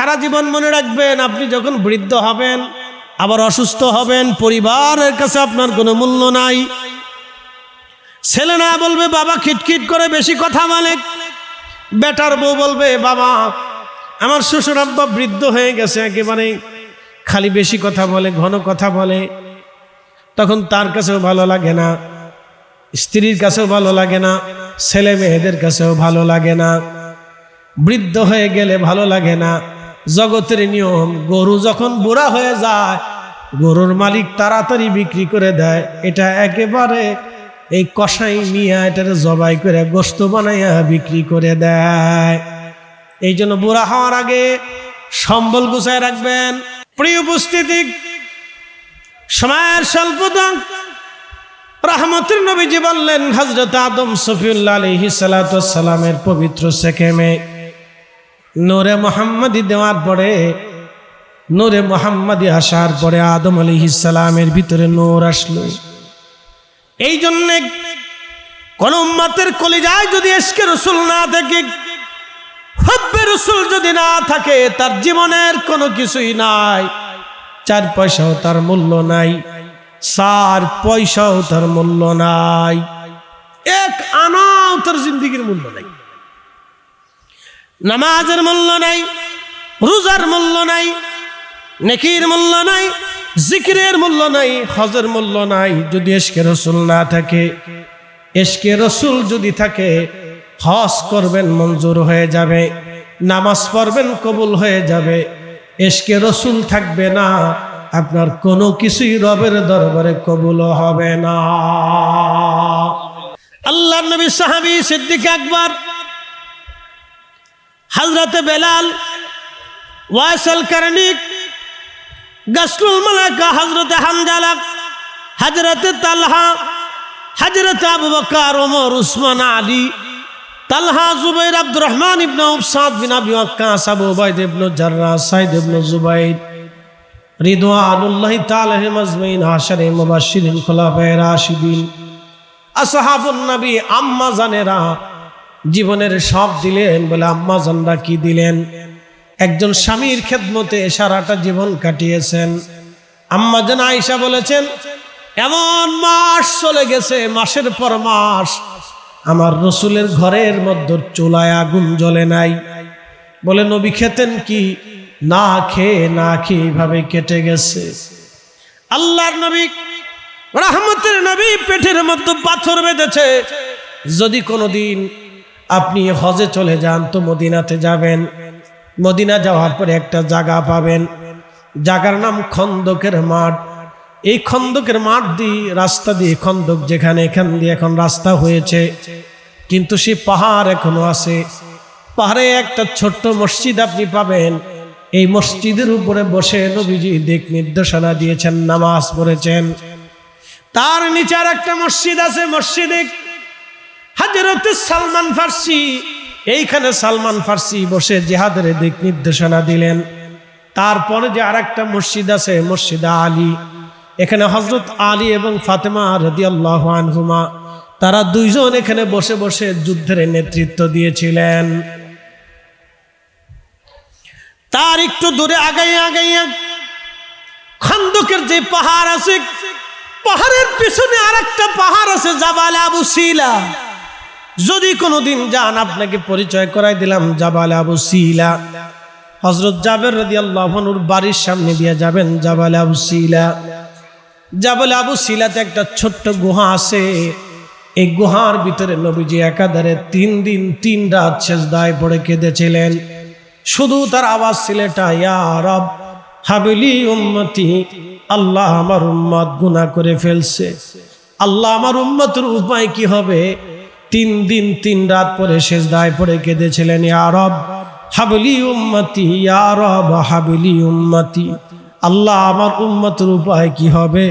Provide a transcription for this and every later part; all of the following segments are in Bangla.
সারা জীবন মনে রাখবেন, আপনি যখন বৃদ্ধ হবেন, আবার অসুস্থ হবেন, পরিবারের কাছে আপনার কোনো মূল্য নাই। ছেলে না বলবে বাবা খিটখিট করে বেশি কথা বলে, বেটার বউ বলবে বাবা আমার শ্বশুর আব্বা বৃদ্ধ হয়ে গেছে, একেবারে খালি বেশি কথা বলে, ঘন কথা বলে। তখন তার কাছেও ভালো লাগে না, স্ত্রীর কাছেও ভালো লাগে না, ছেলে মেয়েদের কাছেও ভালো লাগে না। বৃদ্ধ হয়ে গেলে ভালো লাগে না। জগতের নিয়ম, গরু যখন বুড়া হয়ে যায় গরুর মালিক তাড়াতাড়ি বিক্রি করে দেয়। এটা একেবারে এই কষাই নিয়ে এটার জবাই করে গোশত বানাইয়া বিক্রি করে দেয়। এই জন্য বুড়া হওয়ার আগে সম্বল গুছায় রাখবেন। প্রিয় উপস্থিতি, সময়ের স্বল্পতা, রহমতের নবীজি বললেন হযরত আদম সফিউল্লাহ আলাইহিস সালাতু ওয়াস সালামের পবিত্র সেকেমে নূরে মুহাম্মাদি দেওয়ার পরে, নূরে মুহাম্মাদি আসার পরে আদম আলাইহিস সালামের ভিতরে নূর আসলো। এই জন্য কোন উম্মতের কলিজায় যদি ইশকে রাসূল না থাকে, হুব্বে রাসূল যদি না থাকে, তার জীবনের কোনো কিছুই নাই। 4 পয়সাও তার মূল্য নাই, 4 পয়সাও তার মূল্য নাই, 1 আনাও তার জিন্দেগির মূল্য নাই। নামাজের মূল্য নাই, রোজার মূল্য নাই, নেকির মূল্য নাই, জিকিরের মূল্য নাই, হজের মূল্য নাই যদি ইশকে রাসূল না থাকে। ইশকে রাসূল যদি থাকে, হজ করবেন মঞ্জুর হয়ে যাবে, নামাজ পড়বেন কবুল হয়ে যাবে। ইশকে রাসূল থাকবে না, আপনার কোনো কিছুই রবের দরবারে কবুল হবে না। আল্লাহর নবী সাহাবী সিদ্দিক আকবর, হযরত বেলাল, ওয়াসিল করনী, গাসলুল মালাকা হযরত হানজালা, হযরত তালহা, হযরত আবু বকর, ওমর, উসমান, আলী, তালহা, জুবাইর, আব্দুর রহমান ইবনে আউফ, সাদ বিন আবি ওয়াক্কাস, আবু উবাইদা ইবনে জাররাহ, সাইদ ইবনে জুবাইর, রিদওয়ানুল্লাহি তাআলা আলাইহিম আজমাইন, আশারে মুবাশশিরিন, খুলাফায়ে রাশিদিন, আসহাবুন নবী, আম্মা জানেরা জীবনের সব দিলেন। বলে আম্মা জানরা কি দিলেন? একজন স্বামীর খেদমতে সারাটা জীবন কাটিয়েছেন। আম্মা জান আয়েশা বলেছেন, এমন মাস চলে গেছে, মাসের পর মাস আমার রসুলের ঘরের মধ্যে চুলায় আগুন জ্বলে নাই। বলে নবী খেতেন কি? না খেয়ে এইভাবে কেটে গেছে। আল্লাহর নবী, রহমতের নবী, পেটের মধ্যে পাথর বেঁধেছে। যদি কোনোদিন আপনি হজে চলে যান তো মদিনাতে যাবেন। মদিনা যাওয়ার পরে একটা জায়গা পাবেন, জায়গার নাম খন্দকের মাঠ। এই খন্দকের মাঠ দিয়ে, রাস্তা দিয়ে, খন্দক যেখানে, এখান দিয়ে এখন রাস্তা হয়েছে, কিন্তু সেই পাহাড় এখনো আছে। পাহাড়ে একটা ছোট্ট মসজিদ আপনি পাবেন। এই মসজিদের উপরে বসে নবীজি দিক নির্দেশনা দিয়েছেন, নামাজ পড়েছেন। তার নিচে আর একটা মসজিদ আছে, মসজিদে হযরত সালমান ফার্সি। এইখানে সালমান ফার্সি বসে জিহাদের দিক নির্দেশনা দিলেন। তারপরে যে আর একটা মসজিদ আছে, মসজিদ আলী, এখানে হযরত আলী এবং ফাতেমা রাদিয়াল্লাহু আনহুমা, তারা দুইজন এখানে বসে বসে যুদ্ধের নেতৃত্ব দিয়েছিলেন। তার একটু দূরে আগাইয়া খন্দকের যে পাহাড় আছে, পাহাড়ের পিছনে আর একটা পাহাড় আছে, জাবাল আবু সিলা। যদি কোনোদিন যান, আপনাকে পরিচয় করাই দিলাম, জাবাল আবু সিলা। হযরত জাবের রাদিয়াল্লাহু আনহুর বাড়ির সামনে দিয়ে যাবেন, জাবাল আবু সিলা। জাবাল আবু সিলাতে একটা ছোট্ট গুহা আছে। এই গুহার ভিতরে নবীজি একাধারে 3 দিন 3 রাত সিজদায় পড়ে কেঁদেছিলেন। শুধু তার আওয়াজ ছিল এটা, ইয়া রব হাবিলি উম্মতি, আল্লাহ আমার উম্মত গুনাহ করে ফেলছে, আল্লাহ আমার উম্মতের উপায় কি হবে? 3 দিন 3 রাত পরে সিজদায় পড়ে কেঁদেছিলেন, ইয়া রব হাবিলি উম্মতি, ইয়া রব হাবিলি উম্মতি, আল্লাহ আমার উম্মতের উপায় কি হবে?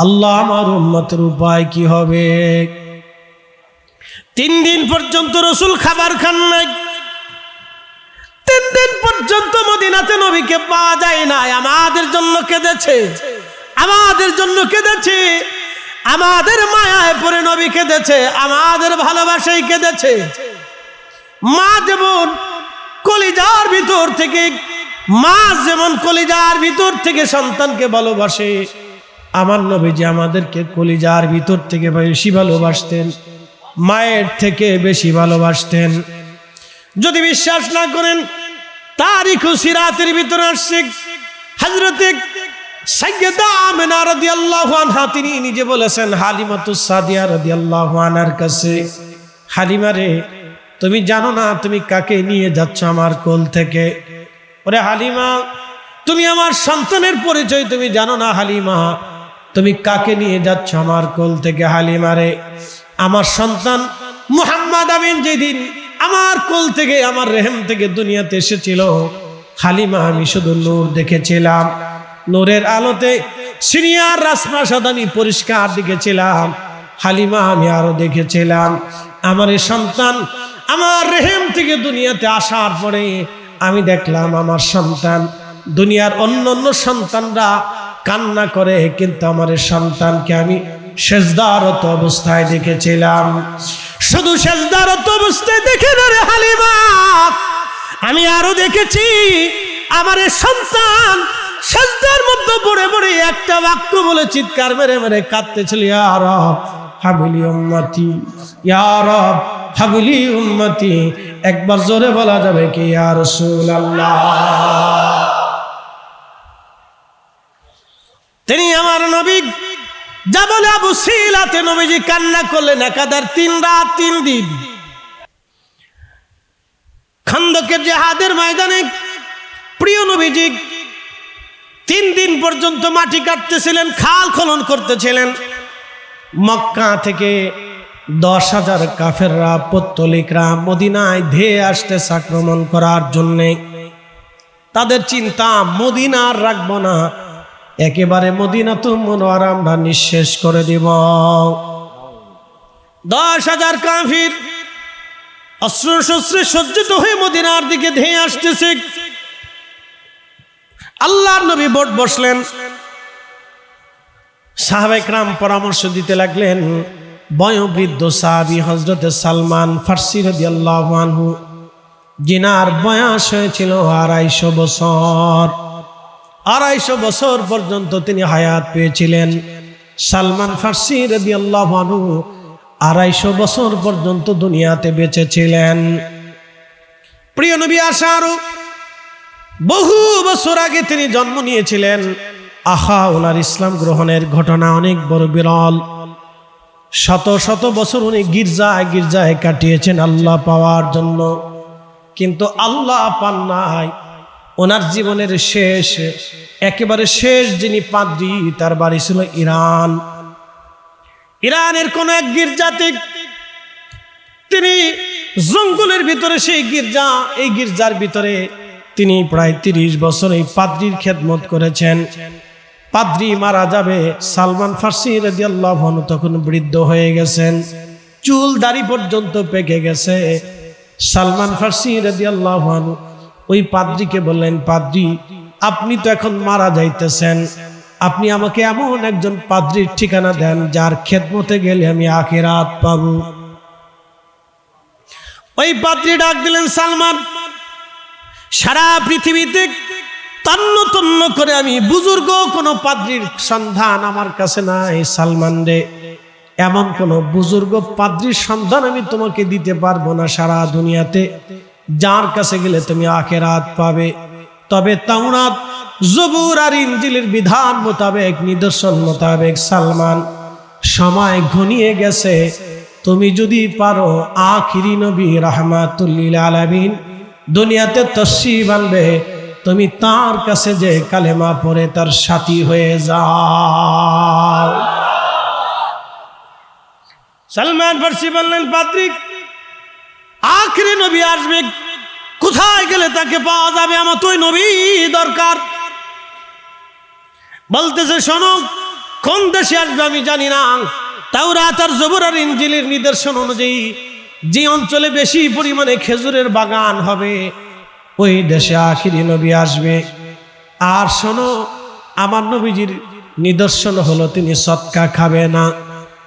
আল্লাহ আমার উম্মতের উপায় কি হবে? 3 দিন পর্যন্ত রাসূল খাবার খান নাই। 3 দিন পর্যন্ত মদিনাতে নবীকে পাওয়া যায় না। আমাদের জন্য কেঁদেছে, আমাদের জন্য কেঁদেছে, আমাদের মায়ায় পড়ে নবী কেঁদেছে, আমাদের ভালোবাসায় কেঁদেছে। মা যেমন কলিজার ভিতর থেকে মা যেমন কলিজার ভিতর থেকে সন্তানকে ভালোবাসে, আমার নবীজি আমাদেরকে কলিজার ভিতর থেকে বেশি ভালোবাসতেন, মায়ের থেকে বেশি ভালোবাসতেন। যদি বিশ্বাস না করেন, তারিখ ও সিরাতের ভিতরে আসছে হযরতে সাইয়্যিদা আমিনা রাদিয়াল্লাহু আনহা তিনি নিজে বলেছেন হালিমাতুস সাদিয়া রাদিয়াল্লাহু আনহার কাছে, হালিমা রে, তুমি জানো না তুমি কাকে নিয়ে যাচ্ছ আমার কোল থেকে? ওরে হালিমা, তুমি আমার সন্তানের পরিচয় তুমি জানো না? হালিমা, তুমি কাকে নিয়ে যাচ্ছ আমার কোল থেকে? হালিমা রে, আমার সন্তান মুহাম্মদ আমিন যেদিন আমার কোল থেকে আমার রেহেম থেকে দুনিয়াতে এসেছিল, হালিমা আমি শুধু নূর দেখেছিলাম, নূরের আলোতে সিরিয়ার রাজপ্রাসাদ আমি পরিষ্কার দেখেছিলাম। হালিমা আমি আরো দেখেছিলাম আমার এই সন্তান আমার রেহেম থেকে দুনিয়াতে আসার পরে আমি দেখলাম আমার সন্তান, দুনিয়ার অন্যান্য সন্তানরা কান্না করে, কিন্তু আমার এই সন্তানকে আমি সেজদারত অবস্থায় দেখেছিলাম। শুধু সেজদারত অবস্থায় দেখে না রে হালিমা, আমি আরো দেখেছি আমার এই সন্তান সেজদার মধ্যে পড়ে পড়ে একটা বাক্য বলে চিৎকার মেরে মেরে কাঁদতেছিল, ইয়া রব হাবিলি উম্মতি, ইয়া রব হাবিলি উম্মতি। একবার জোরে বলা যাবে কি ইয়া রাসূলুল্লাহ? তিনি আমার নবী যা বলে আবু সিলাতে নবীজি কান্না করলেন একাধার 3 রাত 3 দিন। খন্দকের জিহাদের ময়দানে প্রিয় নবীজি 3 দিন পর্যন্ত মাটি কাটতেছিলেন, খাল খনন করতেছিলেন। মক্কা থেকে 10,000 কাফেররা পত্তলিকরা মদিনায় ধেয়ে আসতে আক্রমণ করার জন্যে। তাদের চিন্তা মদিনা আর রাখবো না, একেবারে মদিনাতুল মুনাওয়ারা আমরা নিঃশেষ করে দিব। 10,000 কাফির অস্ত্র শস্ত্রে সজ্জিত হয়ে মদিনার দিকে ধেয়ে আসতেছে। আল্লাহর নবী বোট বসলেন, সাহাবায়ে কেরাম পরামর্শ দিতে লাগলেন। বয়োবৃদ্ধ সাহাবী হযরতে সালমান ফারসি রাদিয়াল্লাহু আনহু, যিনার বয়স হয়েছিল 250 বছর, 250 বছর পর্যন্ত তিনি হায়াত পেয়েছিলেন। সালমান ফারসি রাদিয়াল্লাহু আনহু 250 বছর পর্যন্ত দুনিয়াতে বেঁচে ছিলেন। প্রিয় নবী আসার বহু বছর আগে তিনি জন্ম নিয়েছিলেন। ওনার ইসলাম গ্রহণের ঘটনা অনেক বড় বিরল। শত শত বছর উনি গির্জায় গির্জায় কাটিয়েছেন আল্লাহ পাওয়ার জন্য, কিন্তু আল্লাহ পান নাই। ওনার জীবনের শেষ, একেবারে শেষ যিনি পাদ্রী, তার বাড়ি ছিল ইরান। ইরানের কোন এক গির্জাতে তিনি জঙ্গলের ভিতরে সেই গির্জা, এই গির্জার ভিতরে তিনি প্রায় 30 বছর এই পাদ্রীর খেদমত করেছেন। পাদ্রী মারা যাবে, সালমান ফারসি রাদিয়াল্লাহু আনহু তখন বৃদ্ধ হয়ে গেছেন, চুল দাড়ি পর্যন্ত পেকে গেছে। সালমান ফারসি রাদিয়াল্লাহু আনহু ওই পাদ্রীকে বললেন, পাদ্রী আপনি তো এখন মারা যাইতেছেন, আপনি আমাকে এমন একজন পাদ্রীর ঠিকানা দেন যার খেদমতে গেলে আমি আখিরাত পাবো। ওই পাদ্রী ডাক দিলেন, সালমান, সারা পৃথিবীতে তন্ন তন্ন করে আমি বুজুর্গ কোন পাদ্রীর সন্ধান আমার কাছে নাই। সালমান রে, এমন কোন বুজুর্গ পাদ্রীর সন্ধান আমি তোমাকে দিতে পারবো না সারা দুনিয়াতে, যার কাছে গেলে তুমি আখিরাত পাবে। তবে তাওরাত, জবুর আর ইনজিলের বিধান মোতাবেক, নিদর্শন মোতাবেক সালমান সময় ঘনিয়ে গেছে, তুমি যদি পারো আখিরি নবী রাহমাতুল লিল আলামিন দুনিয়াতে তশরিফ আনবে, তুমি তার কাছে যে কালেমা পড়ে তার সাথী হয়ে যাও। সালমান ফারসি বললেন, পাদ্রী আখিরি নবী আসবে, কোথায় গেলে তাকে পাওয়া যাবে? আমার তো ওই নবী দরকার। বলতেছে, শোনো, কোন দেশে আসবে আমি জানি না, তাওরাত আর জবুর আর ইনজিলের নিদর্শন অনুযায়ী যে অঞ্চলে বেশি পরিমাণে খেজুরের বাগান হবে ওই দেশে আখিরি নবী আসবে। আর শোনো, আমার নবীজির নিদর্শন হলো তিনি সদকা খাবে না,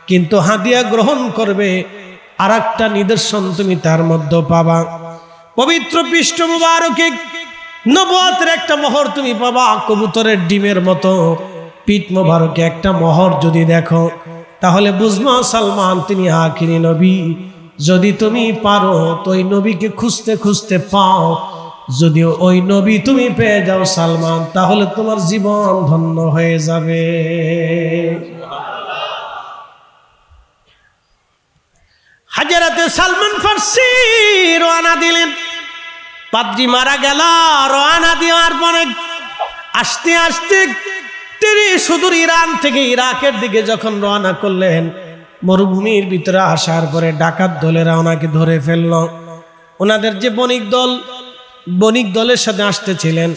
কিন্তু হাদিয়া গ্রহণ করবে। আর একটা নিদর্শন তুমি তার মধ্যে পাবা, পবিত্র পৃষ্ঠ মুবারকে নবুয়তের একটা মোহর তুমি পাবা কবুতরের ডিমের মতো। পিঠ মোবারকে একটা মোহর যদি দেখো তাহলে বুঝবা সালমান তিনি আখিরি নবী। যদি তুমি পারো তো ওই নবীকে খুঁজতে খুঁজতে পাও, যদি ওই নবী তুমি পেয়ে যাও সালমান, তাহলে তোমার জীবন ধন্য হয়ে যাবে। হাজরাতে সালমান ফার্সি রওনা দিলেন। পাদ্রী মারা গেল, রওনা দেওয়ার পরে আস্তে আস্তে তিনি সুদূর ইরান থেকে ইরাকের দিকে যখন রওনা করলেন, মরুভূমির ভিতরে আসার পরে ডাকাত দলেরা ওনাকে ধরে ফেলল। ওনাদের যে বণিক দলের সাথে আসতেছিলেন,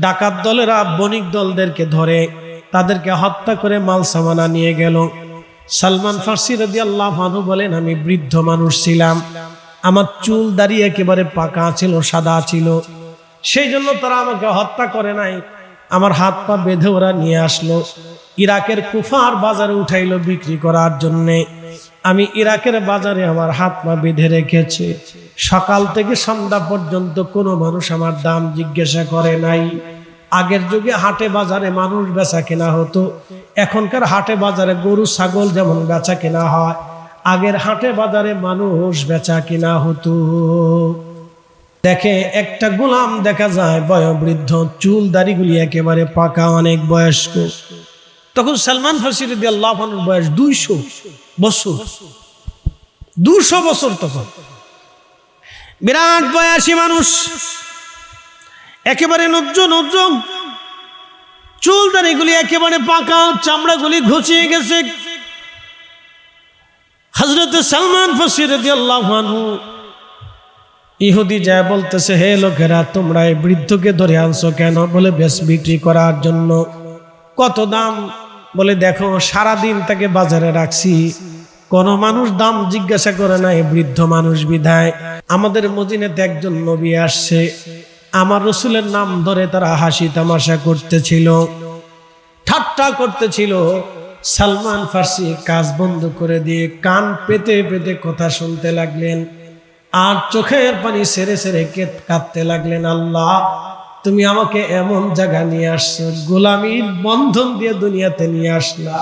ডাকাত দলেরা বণিক দলদেরকে ধরে তাদেরকে হত্যা করে মাল সামানা নিয়ে গেল। সালমান ফার্সি রাদিয়াল্লাহু আনহু বলেন, আমি বৃদ্ধ মানুষ ছিলাম, আমার চুল দাড়ি একেবারে পাকা ছিল, সাদা ছিল, সেই জন্য তারা আমাকে হত্যা করে নাই। আমার হাত পা বেঁধে ওরা নিয়ে আসলো, ইরাকের কুফার বাজারে উঠাইলো বিক্রি করার জন্যে। আমি ইরাকের বাজারে আমার হাত পা বেঁধে রেখেছি। সকাল থেকে সন্ধ্যা পর্যন্ত কোনো মানুষ আমার দাম জিজ্ঞাসা করে নাই। আগের যুগে হাটে বাজারে মানুষ বেচা কেনা হতো, এখনকার হাটে বাজারে গরু ছাগল যেমন বেচা কেনা হয়, আগের হাটে বাজারে মানুষ বেচা কেনা হতো। দেখে একটা গোলাম দেখা যায় বয়োবৃদ্ধ, চুল দাড়িগুলি একেবারে পাকা, অনেক বয়স্ক। তখন সালমান ফার্সি রাদিয়াল্লাহু আনহুর বয়স 200 বছর। 200 বছর তখন বিরাট বয়সী মানুষ, একেবারে নজ্জ, চুল দাড়িগুলি একেবারে পাকা, চামড়াগুলি ঘুচিয়ে গেছে। হযরত সালমান ফার্সি রাদিয়াল্লাহু আনহু ইহুদি যায় বলতেছে, হে লোকেরা, তোমরা এই বৃদ্ধকে ধরে আনছো কেন? বলে বেশ বিক্রি করার জন্য। কত দাম? বলে দেখো, সারাদিন তাকে বাজারে রাখছি, কোন মানুষ দাম জিজ্ঞাসা করে না, এই বৃদ্ধ মানুষ বিধায়। আমাদের মদিনাতে একজন নবী আসছে, আমার রসুলের নাম ধরে তারা হাসি তামাশা করতেছিল, ঠাট্টা করতেছিল। সালমান ফার্সি কাজ বন্ধ করে দিয়ে কান পেতে পেতে কথা শুনতে লাগলেন, আর চোখের পানি সেরে সেরে কাঁদতে লাগলেন। আল্লাহ, তুমি আমাকে এমন জায়গা নিয়ে আসছো, গোলামির বন্ধন দিয়ে দুনিয়াতে নিয়ে আসলা,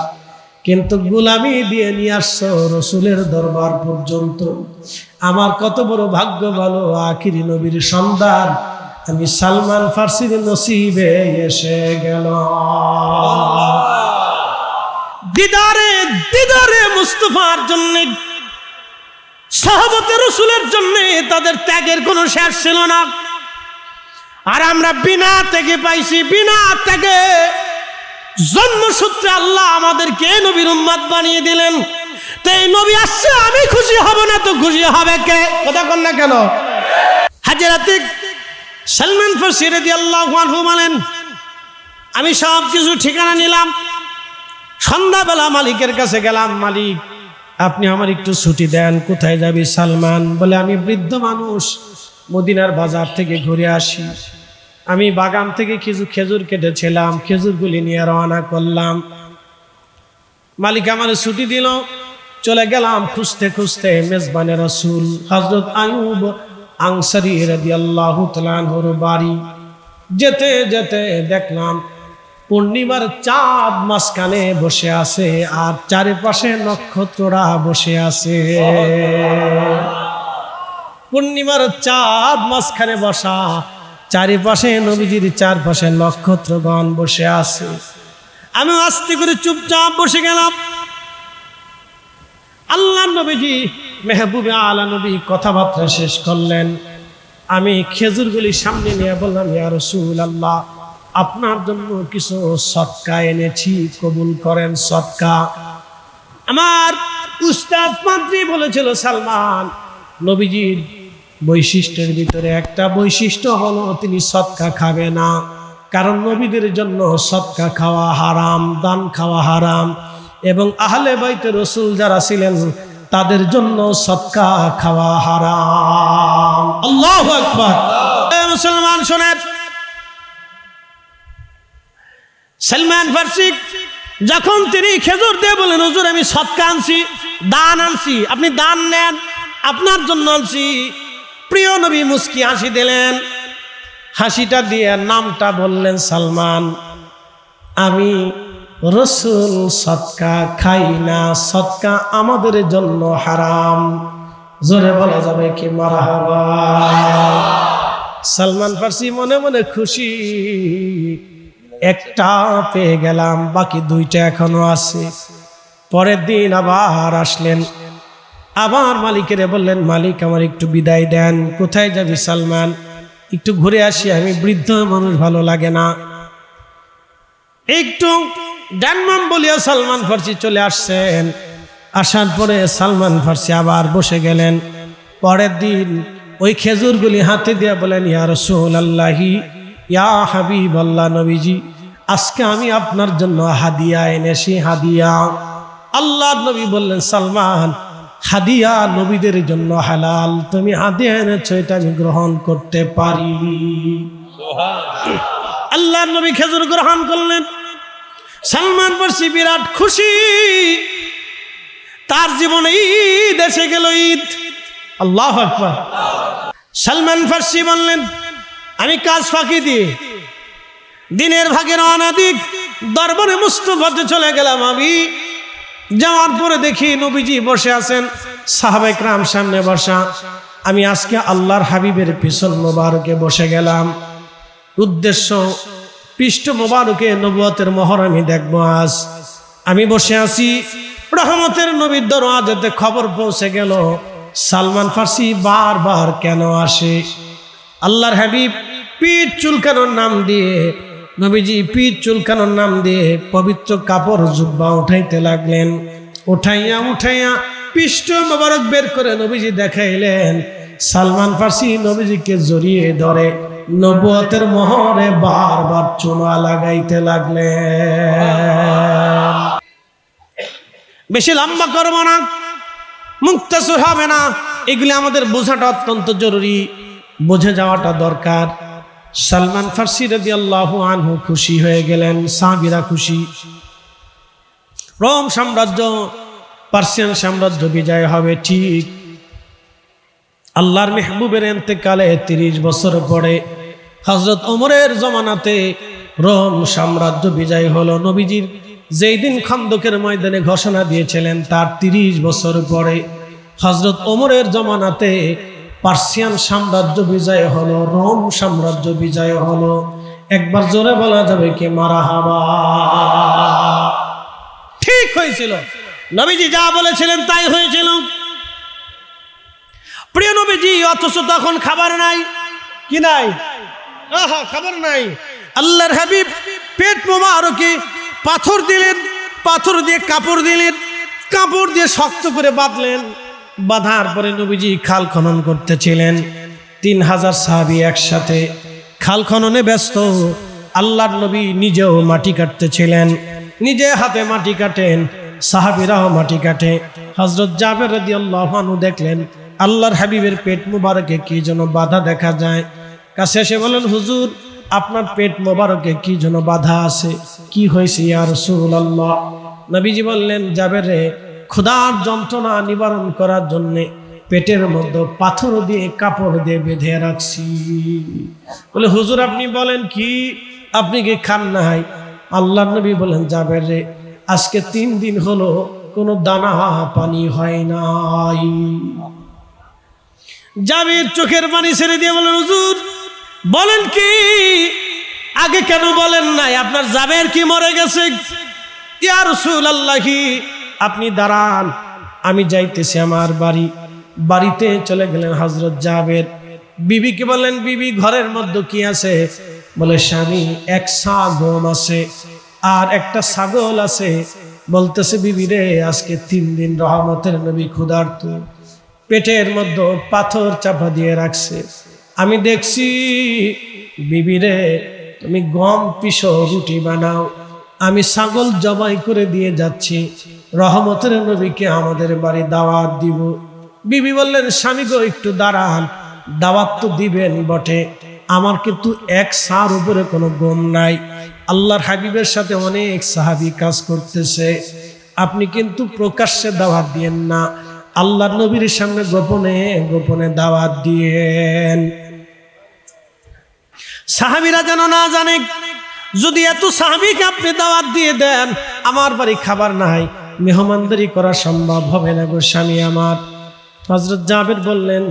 কিন্তু গোলামি দিয়ে নিয়ে আসছো রসুলের দরবার পর্যন্ত। আমার কত বড় ভাগ্য ভালো, আখিরি নবীর সন্তান আমি সালমান ফার্সির নসিবে এসে গেল। দিদারে মুস্তাফার জন্য, সাহাবতে রসুলের জন্য তাদের ত্যাগের কোনো শেষ ছিল না। আর আমরা বিনা ত্যাগে পাইছি, বিনা ত্যাগে জন্মসূত্রে আল্লাহ আমাদেরকে নবীর উম্মত বানিয়ে দিলেন। তো এই নবী আসছে, আমি খুশি হব না তো খুশি হবে কে? কথা কন না কেন? হাজরাতে সালমান ফার্সি রাদিয়াল্লাহু আনহু বলেন, আমি সব কিছু ঠিকানা নিলাম, সন্ধ্যাবেলা মালিকের কাছে গেলাম, মালিক আপনি আমার একটু ছুটি দেন। কোথায় যাবি সালমান? বলে আমি বৃদ্ধ মানুষ, মদিনার বাজার থেকে ঘুরে আসি, আমি বাগান থেকে কিছু খেজুর কেটেছিলাম, খেজুরগুলি নিয়ে রওনা করলাম। মালিক আমার ছুটি দিল, চলে গেলাম খুঁজতে খুঁজতে মেজবানে রাসূল হযরত আইয়ুব আনসারী রাদিয়াল্লাহু তাআলা আনহুর বাড়ি। যেতে যেতে দেখলাম পূর্ণিমার চাঁদ মাঝখানে বসে আছে, আর চারিপাশে নক্ষত্ররা বসে আছে। পূর্ণিমার চাঁদ মাঝখানে বসা, চারিপাশে নবীজির চারপাশে নক্ষত্রগণ বসে আছে। আমি আস্তে করে চুপচাপ বসে গেলাম। আল্লাহ নবীজি মেহবুবে আলা নবী কথাবার্তা শেষ করলেন। আমি খেজুরগুলি সামনে নিয়ে বললাম, ইয়া রাসূলুল্লাহ, আপনার জন্য কিছু সদকা এনেছি, কবুল করেন সদকা। আমার উস্তাদ পাদ্রী বলেছিল, সালমান নবীজির বৈশিষ্ট্যের ভিতরে একটা বৈশিষ্ট্য হলো তিনি সদকা খাবে না, কারণ নবীদের জন্য সদকা খাওয়া হারাম, দান খাওয়া হারাম, এবং আহলে বাইতে রসুল যারা ছিলেন তাদের জন্য সদকা খাওয়া হারাম। আল্লাহু আকবার। মুসলমান শোনেন, সালমান ফার্সি যখন তিনি খেজুর দিয়ে বলেন, হুজুর আমি সদকা আনছি, দান আনছি, আপনি দান নেন, আপনার জন্য আনছি। প্রিয় নবী মুস্কি হাসি দিলেন। হাসিটা দিয়ে নামটা বললেন সালমান। আমি রসুল সদকা খাই না, সদকা আমাদের জন্য হারাম। জোরে বলা যাবে কি মারহাবা। সালমান ফার্সি মনে মনে খুশি, একটা পেয়ে গেলাম, বাকি দুইটা এখনো আছে। পরের দিন আবার আসলেন, আবার মালিকের বললেন, মালিক আমার একটু বিদায় দেন। কোথায় যাবি সালমান? একটু ঘুরে আসি, আমি বৃদ্ধ মানুষ, ভালো লাগে না। একটু ডানমাম বলিয়া সালমান ফার্সি চলে আসছেন। আসার পরে সালমান ফার্সি আবার বসে গেলেন। পরের দিন ওই খেজুরগুলি হাতে দিয়ে বলেন, ইয়া রাসূলুল্লাহি, ইয়া হাবিবাল্লাহ, নবীজি আজকে আমি আপনার জন্য হাদিয়া এনেছি, হাদিয়া। আল্লাহর নবী বললেন, সালমান হাদিয়া নবীদের জন্য হালাল, তুমি হাদিয়া এনেছো, এটা আমি গ্রহণ করতে পারি। আল্লাহর নবী খেজুর গ্রহণ করলেন। সালমান ফার্সি বিরাট খুশি, তার জীবনে ঈদ এসে গেল, ঈদ। আল্লাহু আকবার। সালমান ফার্সি বললেন, আমি কাজ ফাঁকি দিয়ে দিনের ভাগে রওনা দিক দরবারে মুস্তাফাতে চলে গেলাম। আমি যাওয়ার পরে দেখি নবীজি বসে আছেন, সাহাবায়ে কেরাম সামনে বসা। আমি আজকে আল্লাহর হাবিবের পিছন মোবারকে বসে গেলাম। উদ্দেশ্য, পৃষ্ঠ মোবারকে নবুয়তের মোহর আমি দেখবো। আজ আমি বসে আছি, রহমতের নবীর দরওয়াজাতে খবর পৌঁছে গেল, সালমান ফার্সি বারবার কেন আসে? আল্লাহর হাবিব পিঠ চুলকানোর নাম দিয়ে, নবীজি পিঠ চুলকানোর নাম দিয়ে পবিত্র কাপড় জুব্বা উঠাইতে লাগলেন। উঠাইয়া উঠাইয়া পৃষ্ঠ মোবারক বের করে নবীজি দেখাইলেন। সালমান ফার্সি নবীজিকে জড়িয়ে ধরে নবুয়তের মোহরে বারবার চুমা লাগাইতে লাগলেন। বেশি লম্বা করবো না, মুক্তাসর হবে না, এগুলি আমাদের বোঝাটা অত্যন্ত জরুরি, বুঝে যাওয়াটা দরকার। সালমান ফার্সি রাদিয়াল্লাহু আনহু খুশি হয়ে গেলেন, সাহাবীরা খুশি। রোম সাম্রাজ্য, পার্সিয়ান সাম্রাজ্য বিজয় হবে ঠিক। আল্লাহর মেহবুবের ইন্তেকালে 30 বছর পরে হযরত ওমরের জমানাতে রোম সাম্রাজ্য বিজয় হলো। নবীজির যেই দিন খন্দকের ময়দানে ঘোষণা দিয়েছিলেন, তার 30 বছর পরে হযরত ওমরের জমানাতে পার্সিয়ান সাম্রাজ্য বিজয় হলো, রোম সাম্রাজ্য বিজয় হলো। একবার জোরে বলা যাবে কি মারহাবা। ঠিক হয়েছিল, নবীজি যা বলেছিলেন তাই হয়েছিল। প্রিয় নবীজি, অথচ তখন খাবার নাই, কি নাই? খাবার নাই। আল্লাহর হাবিব পেট মোবারকে পাথর দিলেন, পাথর দিয়ে কাপড় দিলেন, কাপড় দিয়ে শক্ত করে বাঁধলেন। বাঁধার পরে নবীজি খাল খনন করতেছিলেন। 3000 সাহাবী একসাথে খাল খননে ব্যস্ত। আল্লাহর নবী নিজেও মাটি কাটতেছিলেন, নিজে হাতে মাটি কাটেন, সাহাবীরাও মাটি কাটে। হযরত জাবের রাদিয়াল্লাহু আনহু দেখলেন আল্লাহর হাবিবের পেট মোবারকে কি যেন বাধা দেখা যায়। কাছে এসে বলেন, হুজুর আপনার পেট মোবারকে কি যেন বাধা আছে, কি হয়েছে ইয়া রাসূলুল্লাহ? নবীজি বললেন, জাবের রে, ক্ষুধার যন্ত্রণা নিবারণ করার জন্য পেটের মধ্যে পাথর দিয়ে কাপড় দিয়ে বেঁধে রাখছি। বলে, হুজুর আপনি বলেন কি, আপনি কি খান নাই? আল্লাহর নবী বলেন, জাবের রে, আজকে 3 দিন হলো কোনো দানা পানি হয় নাই। জাবের চোখের পানি ছেড়ে দিয়ে বলেন, হুজুর বলেন কি, আগে কেন বলেন নাই? আপনার জাবের কি মরে গেছে? ইয়া রাসূলুল্লাহি, আপনি দাঁড়ান, আমি যাইতেছি আমার বাড়ি। বাড়িতে চলে গেলেন হযরত জাবের। বিবিকে বললেন, বিবি ঘরের মধ্যে কি আছে? বলে, স্বামী এক সা গম আছে আর একটা ছাগল আছে। বলতেছে, বিবি রে, আজকে 3 দিন রহমতের নবী ক্ষুধার্ত, পেটের মধ্যে পাথর চাপা দিয়ে রাখছে। আমি দেখছি, বিবি রে, তুমি গম পিষো, রুটি বানাও, আমি ছাগল জবাই করে দিয়ে যাচ্ছি, রহমতের নবীকে আমাদের বাড়ি দাওয়াত দিব। বিবি বললেন, স্বামী গো একটু দাঁড়ান, দাওয়াত তো দিবেন বটে, আমার কিন্তু এক সার উপরে কোনো গম নাই। আল্লাহর হাবিবের সাথে অনেক সাহাবী কাজ করতেছে, আপনি কিন্তু প্রকাশ্যে দাওয়াত দিয়েন না, আল্লাহর নবীর সামনে গোপনে গোপনে দাওয়াত দিয়েন। সাহাবীরা যেন না জানে, যদি এত সাহাবীকে আপনি দাওয়াত দিয়ে দেন, আমার বাড়ি খাবার নাই, মেহমানদারি করা সম্ভব হবে না গো স্বামী আমার। হযরত জাবের বললেন,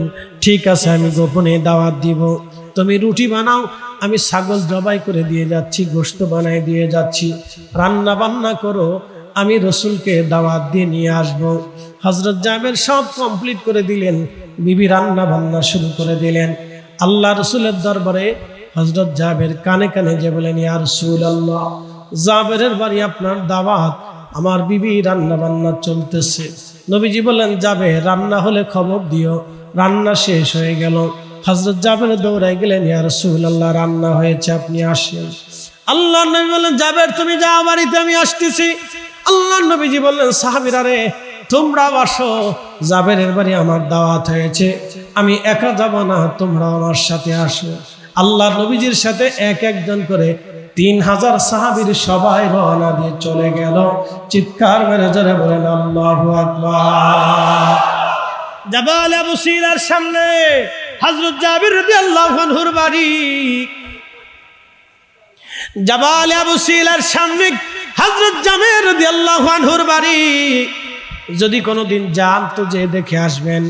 ঠিক আছে, আমি গোপনে দাওয়াত দিব, তুমি রুটি বানাও, আমি ছাগল জবাই করে দিয়ে যাচ্ছি, গোশত বানাই দিয়ে যাচ্ছি, রান্না বান্না করো, আমি রসুলকে দাওয়াত দিয়ে নিয়ে আসবো। হযরত জাবের সব কমপ্লিট করে দিলেন, বিবি রান্না বান্না শুরু করে দিলেন। আল্লাহ রসুলের দরবারে হযরত জাবের কানে কানে যে বলেন, ইয়া রাসূলুল্লাহ, জাবেরের বাড়ি আপনার দাওয়াত, আমার বিবি রান্না বান্না চলতেছে। নবীজি বললেন, যাবে, রান্না হলে খবর দিও। রান্না শেষ হয়ে গেল, হযরত জাবের দৌড়াই গেলেন, ইয়া রাসূলুল্লাহ, রান্না হয়েছে, আপনি আসেন। আল্লাহর নবী বললেন, জাবের তুমি যাও বাড়িতে, আমি আসতেছি। আল্লাহর নবীজি বললেন, সাহাবীরা রে, তোমরা আসো, জাবেরের বাড়ি আমার দাওয়াত হয়েছে, আমি একা যাব না, তোমরা আমার সাথে আসো। আল্লাহর নবীজির সাথে এক একজন করে 3000 সাহাবীর সবাই রওনা দিয়ে চলে গেল। চিৎকার মেরে জোরে বলেন আল্লাহু আকবার। জাবাল আবু সিলার সামনে হযরত জাবির রাদিয়াল্লাহু আনহুর বাড়ি। জাবাল আবু সিলার সামনে হযরত জামির রাদিয়াল্লাহু আনহুর বাড়ি। যদি কোনোদিন যান তো যে দেখে আসবেন।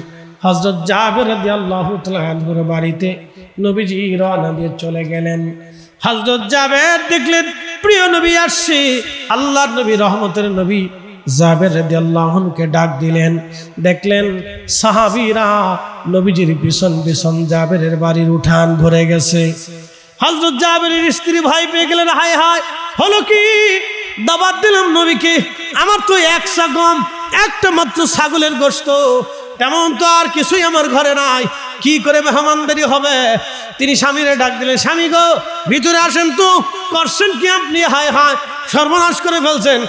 হযরত জাবির রাদিয়াল্লাহু তাআলা আনহুর বাড়িতে নবীজি রওনা দিয়ে চলে গেলেন। হযরত জাবের দেখলেন প্রিয় নবী আসছে। আল্লাহর নবী, রহমতের নবী জাবের রাদিয়াল্লাহু আনহুকে ডাক দিলেন। দেখলেন সাহাবীরা নবীজির পিছন পিছন জাবেরের বাড়ির উঠান ভরে গেছে। হযরত জাবেরের স্ত্রী ভয় পেয়ে গেলেন, হায় হায়, হলো কি? দাওয়াত দিলাম নবীকে, আমার তো এক সা গম, একটা মাত্র ছাগলের গোশত, তেমন তো আর কিছুই আমার ঘরে নাই, কি করে মেহমানদারি হবে? তিনি স্বামীরে ডাক দিলেন, স্বামী গো, ভিতরে আসেন তো। করছেন কি আপনি? হায় হায়, সর্বনাশ করে ফেলছেন।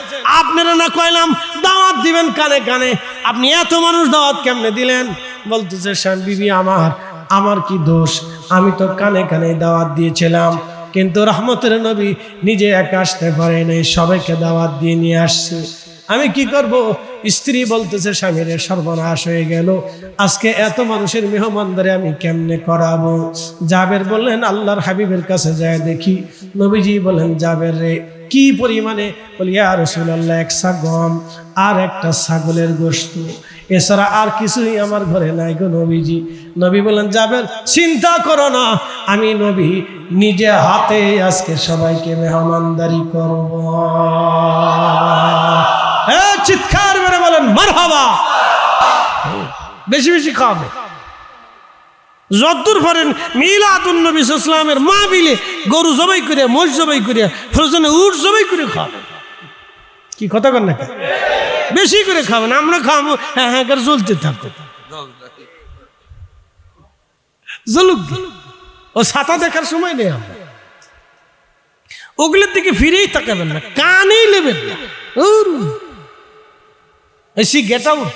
আপনারা না কইলাম দাওয়াত দিবেন কানে কানে, আপনি এত মানুষ দাওয়াত কেমনে দিলেন? বলতেছে, স্বামী, বিবি আমার কি দোষ? আমি তো কানে কানে দাওয়াত দিয়েছিলাম, কিন্তু রহমতের নবী নিজে একা আসতে পারে নাই, সবাইকে দাওয়াত দিয়ে নিয়ে আসছে, আমি কি করব? স্ত্রী বলতেছে, স্বামীর সর্বনাশ হয়ে গেল, আজকে এত মানুষের মেহমানদারি আমি কেমনে করাবো? জাবের বললেন, আল্লাহর হাবিবের কাছে যায় দেখি। নবীজি বলেন, জাবের রে, কি পরিমাণে? বলি, ইয়া রাসূলুল্লাহ, 1 সা গম আর একটা ছাগলের গোশত, এছাড়া আর কিছুই আমার ঘরে নাই গো নবীজি। নবী বলেন, জাবের, চিন্তা করো না, আমি নবী নিজে হাতে আজকে সবাইকে মেহমানদারি করব। চিৎকার মেরে বলেন মারহাবা। বেশি বেশি খাবে। যদ্দূর পারেন মিলাদুন নবী সাল্লাল্লাহু আলাইহি ওয়াসাল্লামের মাহফিলে গরু জবাই করে, মোষ জবাই করে, প্রয়োজনে উট জবাই করে খাবে। কি কথা কর না? বেশি করে খাবেন, আমরা খাবো, হ্যাঁ হ্যাঁ করে জ্বলতে থাকবো। জ্বলুক, ও ছাতা দেখার সময় নেই, আমরা ওগুলোর দিকে ফিরেই তাকাবেন না, কানেই নেবেন না। এসি গেট আউট,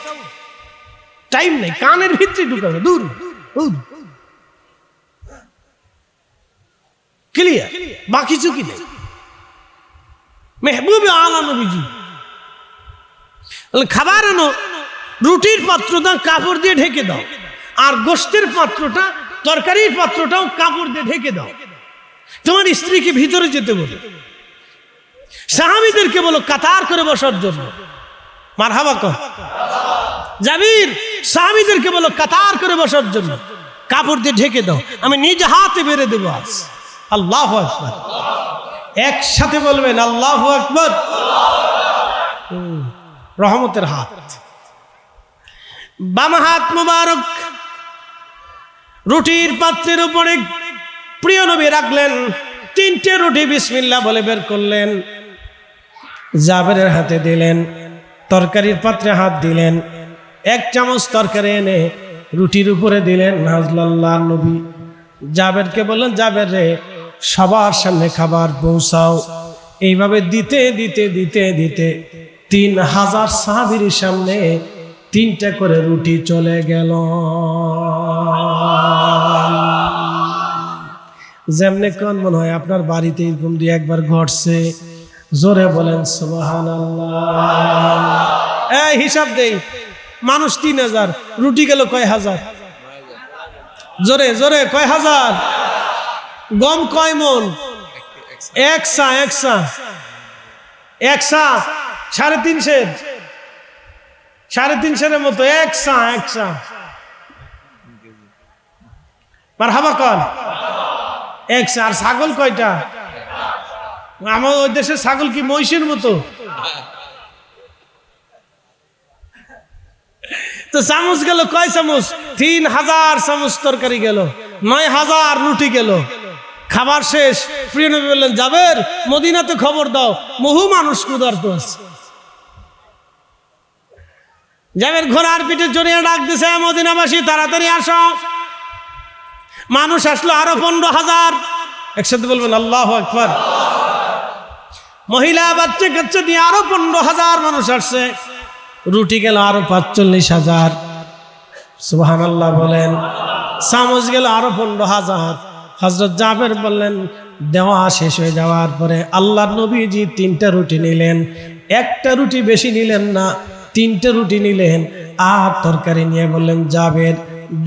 টাইম নেই, কানের ভিতরে ঢুকাবে, দূর ক্লিয়ার, বাকি চুকি নেই। মেহবুবে আলা নবীজি খাবার আনো, রুটির পাত্রটা কাপড় দিয়ে ঢেকে দাও, আর গোশতের পাত্রটা, তরকারির পাত্রটাও কাপড় দিয়ে ঢেকে দাও। তোমার স্ত্রীকে ভিতরে যেতে বলো, সাহাবীদেরকে বলো কাতার করে বসার জন্য। মারহাবা কর। জাবির, সাহাবীদেরকে বলো কাতার করে বসার জন্য, কাপড় দিয়ে ঢেকে দাও, আমি নিজ হাতে বেড়ে দেবো আজ। আল্লাহু আকবার। একসাথে বলবেন আল্লাহু আকবার। রহমতের হাত, বাম হাত মুবারক রুটির পাত্রের উপরে প্রিয় নবী রাখলেন। 3টে রুটি বিসমিল্লাহ বলে বের করলেন, জাবেরের হাতে দিলেন। তরকারির পাত্রে হাত দিলেন, 1 চামচ তরকারি এনে রুটির উপরে দিলেন। আল্লাহর নবী জাবেরকে বললেন, জাবের রে, সবার সামনে খাবার পৌঁছাও। এইভাবে দিতে দিতে দিতে দিতে 3000 সাহাবীর সামনে 3টা করে রুটি চলে গেল। যেমনে কোন মনে হয় আপনার বাড়িতে এরকম 2-1 ঘটছে? জোরে বলেন সুবহানাল্লাহ। এই হিসাব দেই, মানুষ 3000, রুটি গেল কয় হাজার? জোরে জোরে কয় হাজার? গম কয় মন? একসা 350 মতো একসা মারহাবা কন একসা। আর ছাগল কয়টা? আমার ওই দেশের ছাগল কি মহিষের মতো? তো চামচ গেল কয় চামচ? 3000 চামচ তরকারি গেল, 9000 রুটি গেল। খাবার শেষ, প্রিয় নবী বললেন, জাবের মদিনাতে খবর দাও, বহু মানুষ ক্ষুধার্ত আছে। জাবের ঘোড়ার পিঠে জড়িয়ে ডাক দিছে, মদিনাবাসী তাড়াতাড়ি আসো। মানুষ আসলো আরো 15,000। একসাথে বলবেন আল্লাহু আকবার। মহিলা বাচ্চা কাচ্চা নিয়ে আরো 15,000 মানুষ আসছে। রুটি গেল আরো 45,000, সুবহানাল্লাহ বলেন। চামচ গেল আরো 15,000। হযরত জাবের বললেন, দেওয়া শেষ হয়ে যাওয়ার পরে আল্লাহর নবীজি 3টা রুটি নিলেন, একটা রুটি বেশি নিলেন না, 3টে রুটি নিলেন আর তরকারি নিয়ে বললেন, জাবের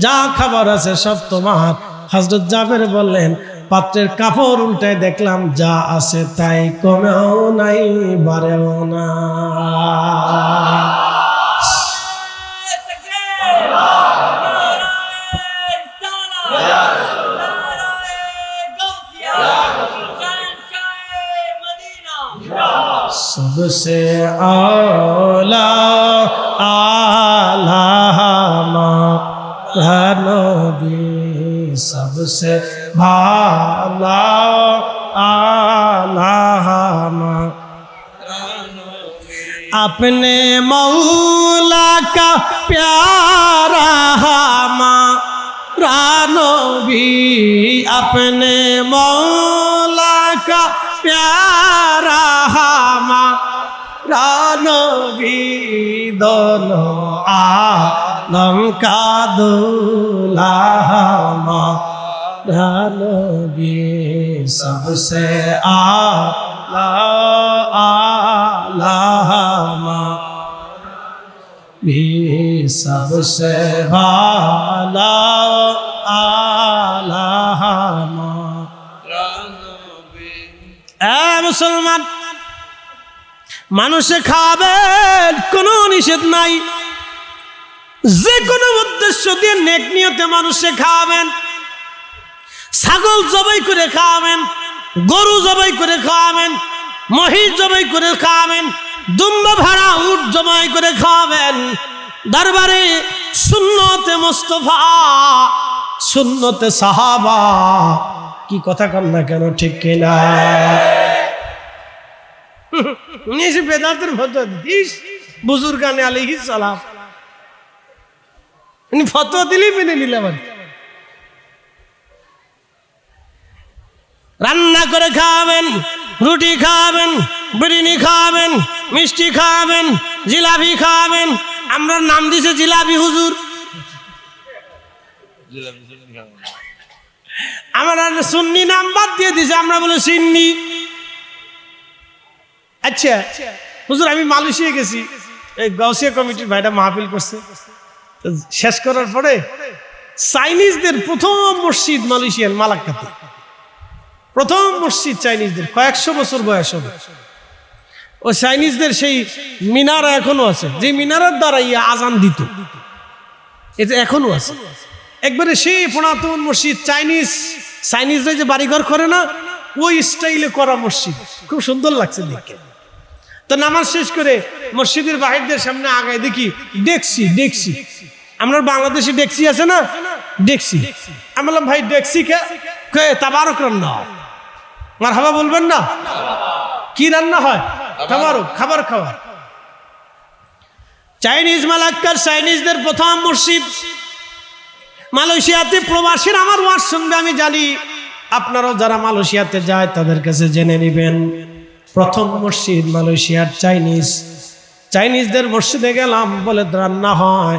যা খাবার আছে সব তোমার। হযরত জাবের বললেন, পাত্রের কাপড় উল্টায় দেখলাম যা আছে তাই, কমেও নাই বাড়েও না। सबसे आला आलामा नबी, सबसे भाला आलामा, अपने मौला का प्यारा हमारा नबी, अपने मौला का प्यारा हमारा नबी, दोनों आलम का दूल्हा हमारा नबी, सबसे आला आला भी, सबसे भाला आला मुसलमान। মানুষে খাবেন, কোনো নিষেধ নাই, যে কোনো উদ্দেশ্য দিয়ে নেক নিয়তে মানুষে খাবেন। ছাগল জবাই করে খাওয়াবেন, গরু জবাই করে খাওয়াবেন, মহিষ জবাই করে খাওয়াবেন, দুম্বা ভাড়া উট জবাই করে খাওয়াবেন। দরবারে সুন্নতে মুস্তাফা, সুন্নতে সাহাবা, কি কথা কন না কেন, ঠিক কিনা? বেদাতের ফতোয়া দিস বুজুর্গানে আলাইহিস সালাম, ফতোয়া দিলেই মেনে নিলাম। রান্না করে খাওয়াবেন, রুটি খাওয়াবেন, বিরিয়ানি খাওয়াবেন, মিষ্টি খাওয়াবেন, জিলাপি খাওয়াবেন। আমরা নাম দিছে জিলাপি হুজুর। আমরা সুন্নি নাম বাদ দিয়ে দিছে, আমরা বলে সিন্নি। আচ্ছা হুজুর, আমি মালয়েশিয়া গেছি, এই গাউসিয়া কমিটির ভাইটা মাহফিল করছে, শেষ করার পরে চাইনিজদের প্রথম মসজিদ মালয়েশিয়ার মালাক্কাতে, প্রথম মসজিদ চাইনিজদের, কয়েকশো বছর বয়স হবে। ও চাইনিজদের সেই মিনারা এখনো আছে, যে মিনারার দ্বারা আজান দিত, এটা এখনো আছে। একবারে সেই পুরাতন মসজিদ, চাইনিজরা যে বাড়িঘর করে না, ওই স্টাইলে করা মসজিদ, খুব সুন্দর লাগছে দেখে। তো নামাজ শেষ করে মসজিদের বাহিরদের সামনে আগায় দেখি ডেকসি। আমরা বাংলাদেশে ডেকসি আছে না, ডেকসি। আমি বললাম, ভাই ডেকসি কে? তাবারক রান্না হয়। মারহাবা বলবেন না? কি রান্না হয়? তাবারক, খাবার খাওয়া। চাইনিজ মালাক্কার, চাইনিজদের প্রথম মসজিদ মালয়েশিয়াতে। প্রবাসীর আমার ওয়াজ শুনবে, আমি জানি আপনারাও যারা মালয়েশিয়াতে যায় তাদের কাছে জেনে নেবেন। প্রথম মসজিদ মালয়েশিয়ার চাইনিজদের মসজিদে গেলাম, বলে রান্না হয়,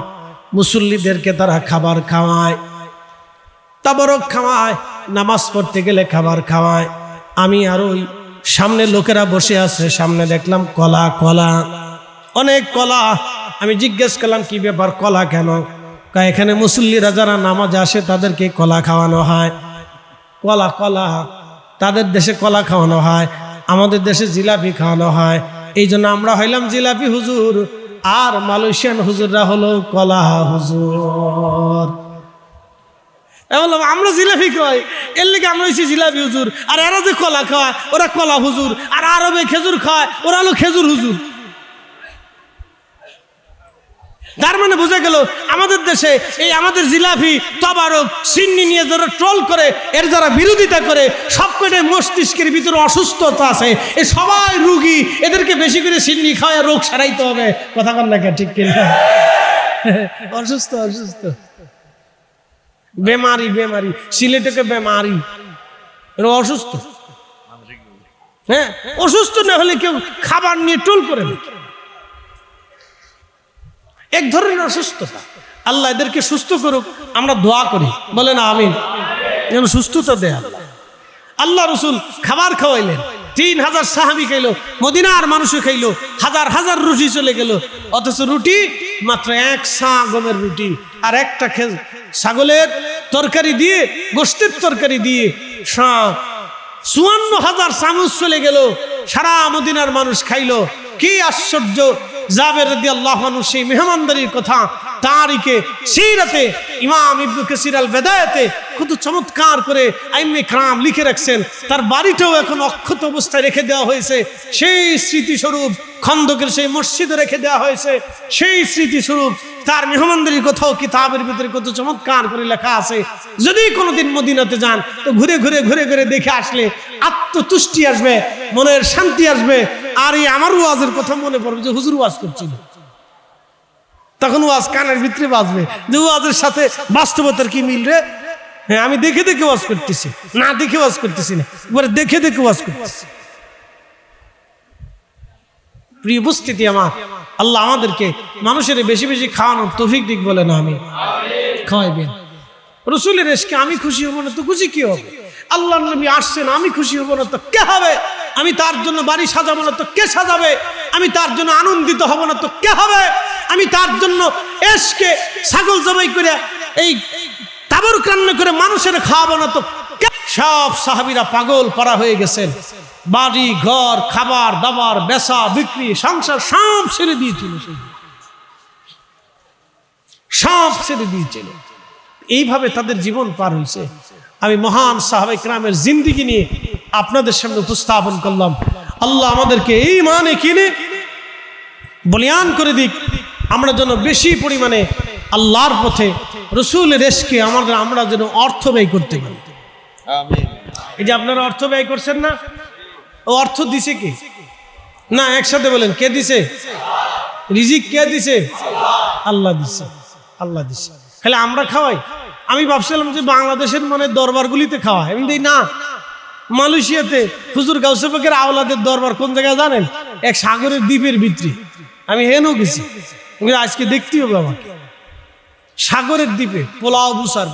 মুসল্লিদেরকে তারা খাবার খাওয়ায়, তাবারক খাওয়ায়, নামাজ পড়তে গেলে খাবার খাওয়ায়। আমি আর ওই সামনে লোকেরা বসে আছে, সামনে দেখলাম কলা, অনেক কলা। আমি জিজ্ঞেস করলাম, কি ব্যাপার, কলা কেন? এখানে মুসল্লিরা যারা নামাজে আসে তাদেরকে কলা খাওয়ানো হয়। কলা কলা, তাদের দেশে কলা খাওয়ানো হয়, আমাদের দেশে জিলাপি খাওয়ানো হয়। এই জন্য আমরা হইলাম জিলাপি হুজুর, আর মালয়েশিয়ান হুজুররা হলো কলা হুজুর। বললাম আমরা জিলাপি খাওয়াই, এর লেগে আমরা হচ্ছি জিলাপি হুজুর, আর এরা যে কলা খাওয়ায় ওরা কলা হুজুর, আর আরবে খেজুর খাওয়ায় ওরা হলো খেজুর হুজুর। তার মানে বোঝা গেল আমাদের দেশে এই আমাদের জিলাপি তবারক সিন্নি নিয়ে যারা ট্রোল করে, এর যারা বিরোধিতা করে, সবকটাই মস্তিষ্কের ভিতরে অসুস্থতা আছে, এ সবাই রুগী, এদেরকে বেশি করে সিন্নি খাওয়া রোগ সারাইতে হবে। কথা বল না, ঠিক কিনা? অসুস্থ অসুস্থ বেমারি বেমারি, সিলেটকে বেমারি, অসুস্থ। হ্যাঁ, অসুস্থ না হলে কেউ খাবার নিয়ে ট্রোল করে না, এক ধরনের অসুস্থতা। আল্লাহ এদেরকে সুস্থ করুক, আমরা দোয়া করি, বলে না আমিন, যেন সুস্থতা দেয় আল্লাহ। আল্লাহ রসুল খাবার খাওয়াইলেন, 3000 সাহাবী খাইলো, মদিনার মানুষও খাইলো, হাজার হাজার রুটি চলে গেল, অথচ রুটি মাত্র 1 সা গমের রুটি আর একটা ছাগলের তরকারি দিয়ে, গোশতের তরকারি দিয়ে 54,000 চামচ চলে গেল, সারা মদিনার মানুষ খাইলো। কি আশ্চর্য! জাবের রাদিয়াল্লাহু আনহু সেই মেহমানদারির কথা তারিখে সিরাতে ইমাম ইবনে কাসির আল বেদায়াতে কত চমৎকার করে আইম্মে کرام লিখে রাখছেন। তার বাড়িটাও এখন অক্ষত অবস্থায় রেখে দেওয়া হয়েছে, সেই স্মৃতিস্বরূপ খন্দকের সেই মসজিদে রেখে দেওয়া হয়েছে, সেই স্মৃতিস্বরূপ তার মেহমানদারির কথাও কিতাবের ভিতরে কত চমৎকার করে লেখা আছে। যদি কোনোদিন মদিনাতে যান তো ঘুরে ঘুরে ঘুরে ঘুরে দেখে আসলে আত্মতুষ্টি আসবে, মনের শান্তি আসবে। আর এই আমার ওয়াজের কথা মনে পড়বে যে হুজুর ওয়াজ করছিল, তখন ওয়াজ কানের ভিতরে বাজবে যে ওয়াজের সাথে বাস্তবতার কি মিল রে। হ্যাঁ, আমি দেখে দেখে ওয়াজ করতেছি, না দেখে ওয়াজ করতেছি না, এবারে দেখে দেখে ওয়াজ করতেছি। প্রিয় উপস্থিতি আমার, আল্লাহ আমাদেরকে মানুষের বেশি বেশি খাওয়ানোর তৌফিক দিক, বলে না আমি খাওয়াইবেন। রসুলের এসকে আমি খুশি হব না তো খুশি কি হবে? আল্লাহ নবী আসছেন, আমি খুশি হব না তো কে হবে? আমি তার জন্য বাড়ি সাজাবো না তো কে সাজাবে? আমি তার জন্য আনন্দিত হব না তো কে হবে? আমি তার জন্য এসকে ছাগল জবাই করে এই তাবরুক রান্না করে মানুষের খাওয়াবো না তো কে? সব সাহাবীরা পাগল পারা হয়ে গেছেন, বাড়ি ঘর খাবার দাবার বেচা বিক্রি সংসার সব ছেড়ে দিয়েছিল, সব ছেড়ে দিয়েছিল। এইভাবে তাদের জীবন পার হয়েছে। আমি মহান সাহাবায়ে কেরামের জিন্দেগি নিয়ে আপনাদের সামনে উপস্থাপন করলাম। আল্লাহ আমাদেরকে এই মানে কিনে বলিয়ান করে দিক, আমরা যেন বেশি পরিমাণে আল্লাহর পথে রসুলের এশকে আমরা যেন অর্থ ব্যয় করতে পারি। এই যে আপনারা অর্থ ব্যয় করছেন না, ও অর্থ দিছে কে? না, একসাথে বলেন, কে দিছে? রিজিক কে দিছে? আল্লাহ দিছে, আল্লাহ দিছে। খালি আমরা খাওয়াই? আমি ভাবছিলাম যে বাংলাদেশের মানে দরবারগুলিতে খাওয়া, এমনি না। মালয়েশিয়াতে হুজুর গাউসে পাকের আওলাদের দরবার কোন জায়গায় জানেন? এক সাগরের দ্বীপের ভিতরে। আমি হেনও গেছি, আজকে দেখতে হবে আমাকে। সাগরের দ্বীপে পোলাও বুসার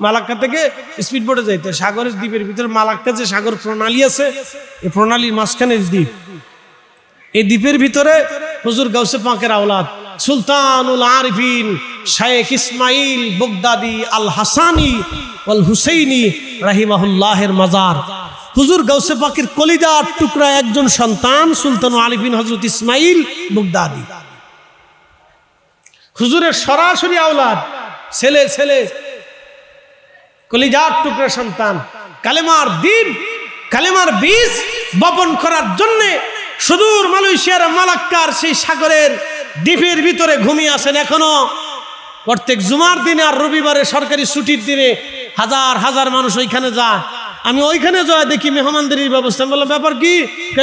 মালাক্কা থেকে স্পিড বোটে যাইতে সাগরের দ্বীপের ভিতরে, মালাক্কা যে সাগর প্রণালী আছে, এই প্রণালীর মাঝখানের দ্বীপ। এই দ্বীপের ভিতরে হুজুর গাউসে পাকের আওলাদ সুলতানুল আরিফিন শায়েখ ইসমাইল বগদাদি আল হাসানি ওয়াল হুসাইনি রাহিমাহুল্লাহের মাজার। হুজুর গাউসে পাকের কলিজার টুকরা একজন সন্তান সুলতানুল আরিফিন হযরত ইসমাইল বগদাদি, হুজুরের সরাসরি আওলাদ, ছেলে ছেলে কলিজার টুকরা সন্তান। কালেমার দিন, কালেমার বীজ বপন করার জন্যে সুদূর মালয়েশিয়ার মালাক্কার সেই সাগরের দ্বীপের ভিতরে ঘুমিয়ে আছেন এখনো। প্রত্যেক জুমার দিনে আর রবিবারে সরকারি ছুটির দিনে হাজার হাজার মানুষ ওইখানে যায়। আমি ওইখানে যাই দেখি মেহমানদারির ব্যবস্থা। বললাম ব্যাপার কি?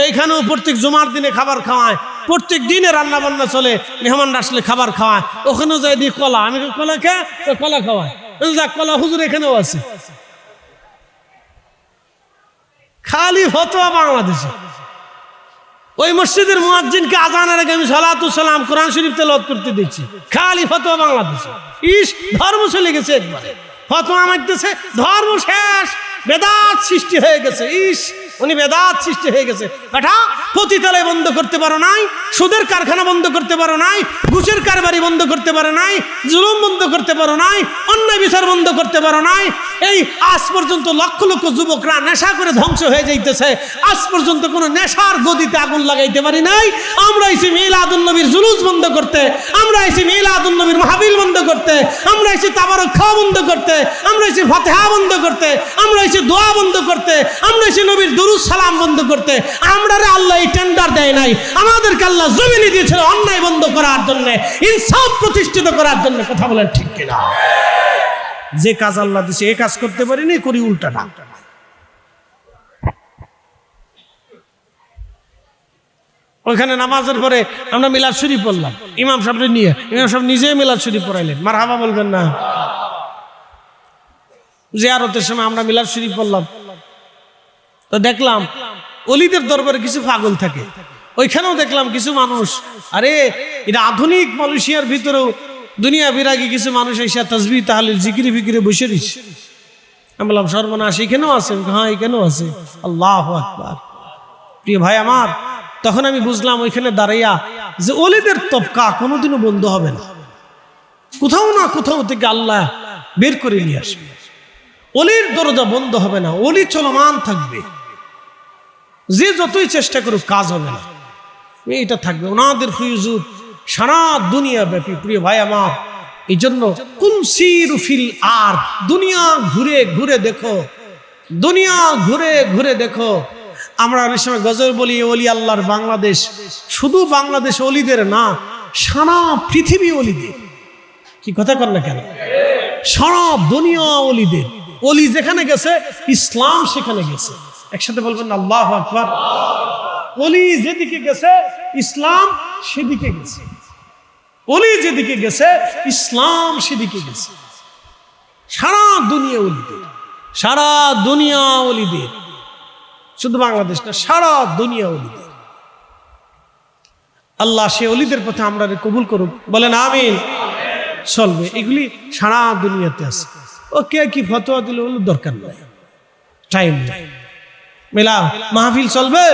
এইখানেও প্রত্যেক জুমার দিনে খাবার খাওয়ায়, প্রত্যেক দিনে রান্না বান্না চলে, মেহমান আসলে খাবার খাওয়ায়। ওখানেও যাই দিই কলা, আমি কলা খেয়ে কলা খাওয়ায়, যাক কলা হুজুর এখানেও আছে। খালি ফতোয়া বাংলাদেশে। ওই মসজিদের মুয়াজ্জিনকে আজানের আগে আমি সালাতু সালাম কোরআন শরীফ তেলাওয়াত করতে দেখছি, খালি ফতোয়া বাংলাদেশে। ইস, ধর্ম চলে গেছে একবারে, ফতোয়া মারতেছে, ধর্ম শেষ, বেদাত সৃষ্টি হয়ে গেছে। ইস, উনি বেদাত সৃষ্টি হয়ে গেছে। এটা পতিতালয় বন্ধ করতে পারো নাই, সুদের কারখানা বন্ধ করতে পারো নাই, ঘুষের কারবারি বন্ধ করতে পারো নাই, জুলুম বন্ধ করতে পারো নাই, অন্যায় বিচার বন্ধ করতে পারো নাই, এই আজ পর্যন্ত লক্ষ লক্ষ যুবকরা নেশা করে ধ্বংস হয়ে যাইতেছে, আজ পর্যন্ত কোনো নেশার গদিতে আগুন লাগাইতে পারি নাই। আমরা এসে মিলাদুন নবীর জুলুস বন্ধ করতে, আমরা এসে মিলাদুন নবীর মাহফিল বন্ধ করতে, আমরা এসে তাবারক খাওয়া বন্ধ করতে, আমরা এসে ফাতিহা বন্ধ করতে, আমরা এসে দোয়া বন্ধ করতে, আমরা এসে নবীর দুরূদ সালাম বন্ধ করতে। আমরা রে আল্লাহ এই টেন্ডার দেয় নাই, আমাদেরকে আল্লাহ জমিনে দিয়েছিল অন্যায় বন্ধ করার জন্য, ইনসাফ প্রতিষ্ঠিত করার জন্য। কথা বলেন ঠিক কিনা? যে কাজ আল্লাহ দিয়েছে এই কাজ করতে পারিনি, করি উল্টাটা। ওইখানে নামাজের পরে আমরা মিলাদ শরীফ পড়লাম, ইমাম সাহেব নিয়ে, ইমাম সাহেব নিজেই মিলাদ শরীফ পড়াইলেন। মারহাবা বলবেন না? জিয়ারতের সময় আমরা মিলাদ শরীফ পড়লাম, তো দেখলাম অলিদের দরবারে কিছু পাগল থাকে, ওইখানেও দেখলাম কিছু মানুষ, আরে এটা আধুনিক মালয়েশিয়ার ভিতরেও দুনিয়া বিরাগী কিছু মানুষ এসে তাসবিহ তাহলিল জিকিরে ফিকিরে বসে রয়েছে। আমি বললাম সর্বনাশ, এখানেও আছে? হ্যাঁ এখানেও আছে। আল্লাহু আকবার। প্রিয় ভাই আমার, তখন আমি বুঝলাম ওইখানে দাঁড়াইয়া যে অলিদের তবকা কোনোদিনও বন্ধ হবে না, কোথাও না কোথাও থেকে আল্লাহ বের করে নিয়ে আসবে। অলির দরজা বন্ধ হবে না, অলি চলমান থাকবে, যে যতই চেষ্টা করুক কাজ হবে না, এটা থাকবে। ওনাদের ফিউজুদ সারা দুনিয়া ব্যাপী। প্রিয় ভাই আমার, এই জন্য কুনসিরু ফিল আরদ, দুনিয়া ঘুরে ঘুরে দেখো, দুনিয়া ঘুরে ঘুরে দেখো। আমরা অনেক সময় গজল বলি ওলি আল্লাহর বাংলাদেশ, শুধু বাংলাদেশ অলিদের না, সারা পৃথিবী অলিদের। কি কথা কর না কেন? সারা দুনিয়া অলিদের। অলি যেখানে গেছে ইসলাম সেখানে গেছে। একসাথে বলবেন না আল্লাহু আকবার। অলি যেদিকে গেছে ইসলাম সেদিকে গেছে, অলি যেদিকে গেছে ইসলাম সেদিকে গেছে। সারা দুনিয়া অলিদের, সারা দুনিয়া অলিদের, শুধু বাংলাদেশ না, সারা দুনিয়া অলিদের। আল্লাহ সে অলিদের পথে আমরা কবুল করুক, বলেন আমিন। চলবে, এগুলি সারা দুনিয়াতে আছে। ও কে কি ফতোয়া দিল বলে দরকার নাই, টাইম নাই। মেলা মাহফিল চলবে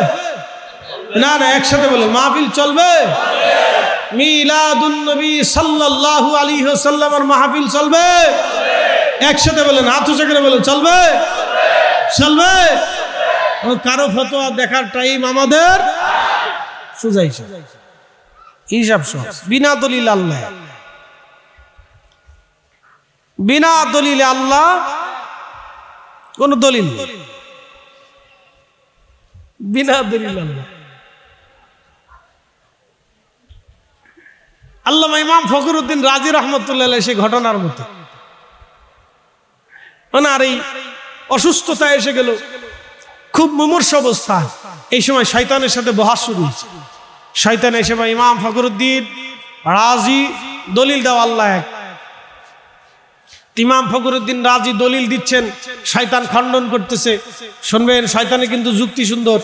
না? না, একসাথে বলে মাহফিল চলবে। মিলাদুন নবী সাল্লাল্লাহু আলাইহি ওয়াসাল্লামের মাহফিল চলবে। একসাথে বলেন, হাত উঁচু করে বলেন চলবে, চলবে। কারো ফতোয়া দেখার টাইম আমাদের সুজাইছে, হিসাব সব বিনা দলিল আল্লাহ, বিনা দলিলে আল্লাহ, কোন দলিল নেই, বিনা দলিল আল্লাহ। আল্লামা ইমাম ফখরুদ্দিন রাজি রহমতুল্লাহ আলাইহি সেই ঘটনার মতো, ওনার এই অসুস্থতা এসে গেল, খুব মুমূর্ষ অবস্থা। এই সময় শয়তানের সাথে বহাস শুরু হয়েছে। শয়তান এসে বা ইমাম ফখরুদ্দিন রাজি, দলিল দাও আল্লাহ এক। ইমাম ফখরুদ্দিন রাজি দলিল দিচ্ছেন, শয়তান খণ্ডন করতেছে। শুনবেন, শয়তানের কিন্তু যুক্তি সুন্দর,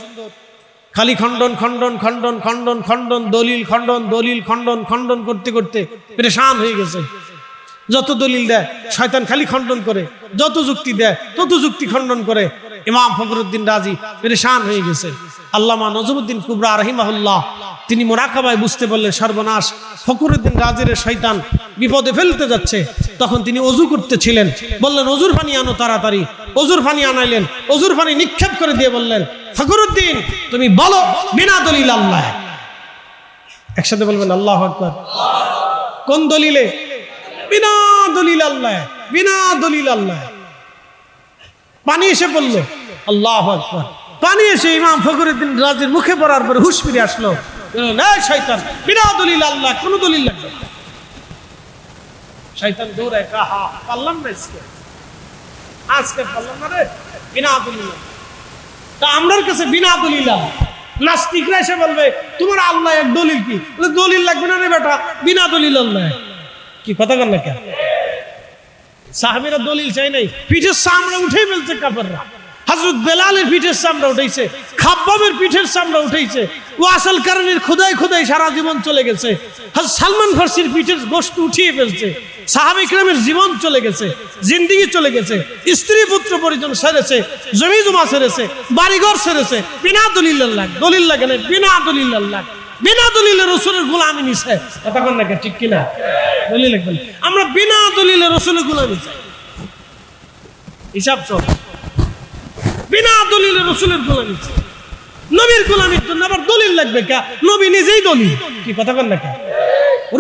খালি খণ্ডন খণ্ডন খণ্ডন খণ্ডন খণ্ডন, দলিল খণ্ডন, দলিল খণ্ডন খণ্ডন করতে করতে পেরেশান হয়ে গেছে। যত দলিল দেয় শয়তান খালি খণ্ডন করে, যত যুক্তি দেয় তত যুক্তি খণ্ডন করে। ইমাম ফখরুদ্দিন রাজি পেরেশান হয়ে গেছে। আল্লামা নজরুদ্দিন কুবরা রাহিমাহুল্লাহ তিনি মোরাকাবায় বুঝতে পারলেন সর্বনাশ, ফখরুদ্দিন রাজির শয়তান বিপদে ফেলতে যাচ্ছে। তখন তিনি অজু করতেছিলেন, বললেন অজুর পানি আনো তাড়াতাড়ি। অজুর পানি আনাইলেন, অজুর পানি নিক্ষেপ করে দিয়ে বললেন, ফখরুদ্দিন তুমি বলো বিনা দলিল আল্লাহ। একসাথে বলবেন আল্লাহু আকবার। কোন দলিলে? বিনা দলিল আল্লাহ, বিনা দলিল আল্লাহ। পানি এসে পড়ল, আল্লাহু আকবার। পানি এসে ইমাম ফখরুদ্দিন রাজির মুখে পড়ার পরে হুঁশ ফিরে আসলো। শয়তান বিনা দলিল আল্লাহ, কোন দলিল লাগবে। শয়তান দৌড়ায়, কাহা পারলাম না আজকে পারলাম না রে, বিনা দলিল। তা আমরার কাছে বিনা দলিল আল্লাহ। নাস্তিকরা এসে বলবে তোমার আল্লাহ এক, দলিল কি? দলিল লাগবে না রে বেটা, বিনা দলিল আল্লাহ। কি কথা বল না কেন? সাহাবীরা দলিল চাই নাই, পিঠের চামড়া উঠে ফেলছে কাফেররা। হযরত বেলালের পিঠের চামড়া উঠাইছে, খাব্বাবের পিঠের চামড়া উঠাইছে। ওয়াসিল কারণীর খোদাই খোদাই সারা জীবন চলে গেছে। হযরত সালমান ফার্সির পিঠের গোশত উঠিয়ে ফেলছে। সাহাবা ইকরামের জীবন চলে গেছে, জিন্দেগি চলে গেছে, স্ত্রী পুত্র পরিজন ছেড়েছে, জমি জমা ছেড়েছে, বাড়িঘর ছেড়েছে। বিনা দলিল আল্লাহ, দলিল লাগে না, বিনা দলিল আল্লাহ, বিনা দলিলে রসুলের গোলামি নিছে। কথা বল না, ঠিক কিনা? দলিল লাগবে না। আমরা বিনা দলিলে রসুলের গোলামি চাই। হিসাব সব বিনা দলিলে রসুলের গোলামি, নবীর গোলামির জন্য আবার দলিল লাগবে কে? নবী নিজেই দলিল। কি কথা বল না কে?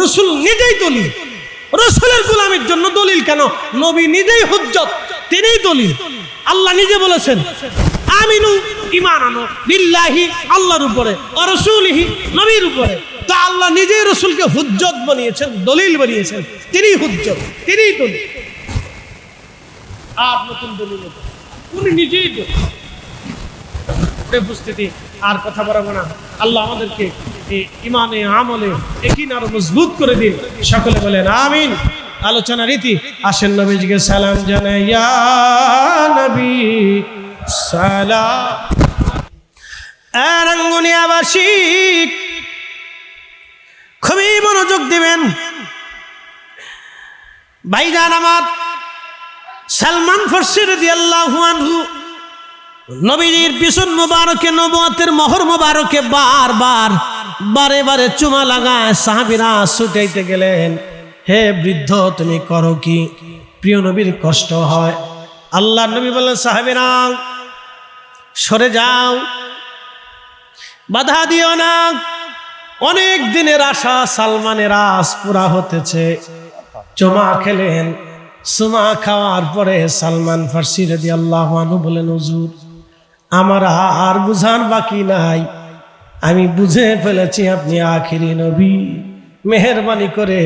রসুল নিজেই দলিল। রসুলের গোলামির জন্য দলিল কেন? নবী নিজেই হুজ্জত, তিনিই দলিল। আল্লাহ নিজে বলেছেন আমিনু, ঈমান আনো বিল্লাহি, আল্লাহর উপরে, ওয়া রাসূলিহি, নবীর উপরে। তো আল্লাহ নিজেই রসুলকে হুজ্জত বানিয়েছেন, দলিল বানিয়েছেন, তিনিই হুজ্জত, তিনিই দলিল। আর নতুন দলিল উনি নিজেই দলিল। উপস্থিতি আর কথা বলবো না। আল্লাহ আমাদেরকে ইমানে আমলে একই আরো মজবুত করে দিন। সকলে বলেন আমিন। আলোচনা রীতি আসেন নবীজিকে সালাম জানাই, ইয়া নবী সালাম। রাঙ্গুনিয়াবাসী খুবই মনোযোগ দিবেন। ভাইজান আমার সালমান ফারসি রাদিয়াল্লাহু আনহু নবীজির পিছন মোবারকে, নবুয়তের মোহর মোবারকে বারে বারে চুমা লাগায় সাহাবীরা ছুটাইতে গেলেন। হে বৃদ্ধ, তুমি করো কি? প্রিয় নবীর কষ্ট হয়। আল্লাহ নবী বললেন, সাহাবীরা সরে যাও, বাধা দিও না। অনেক দিনের আশা সালমানের আজ পুরা হতেছে। চুমা খেলেন। চুমা খাওয়ার পরে সালমান ফারসি রাদিয়াল্লাহু আনহু বলেন, হুজুর আমার আর বুঝার বাকি নাই, আমি বুঝে ফেলেছি আপনি আখিরি নবী। মেহেরবানি করে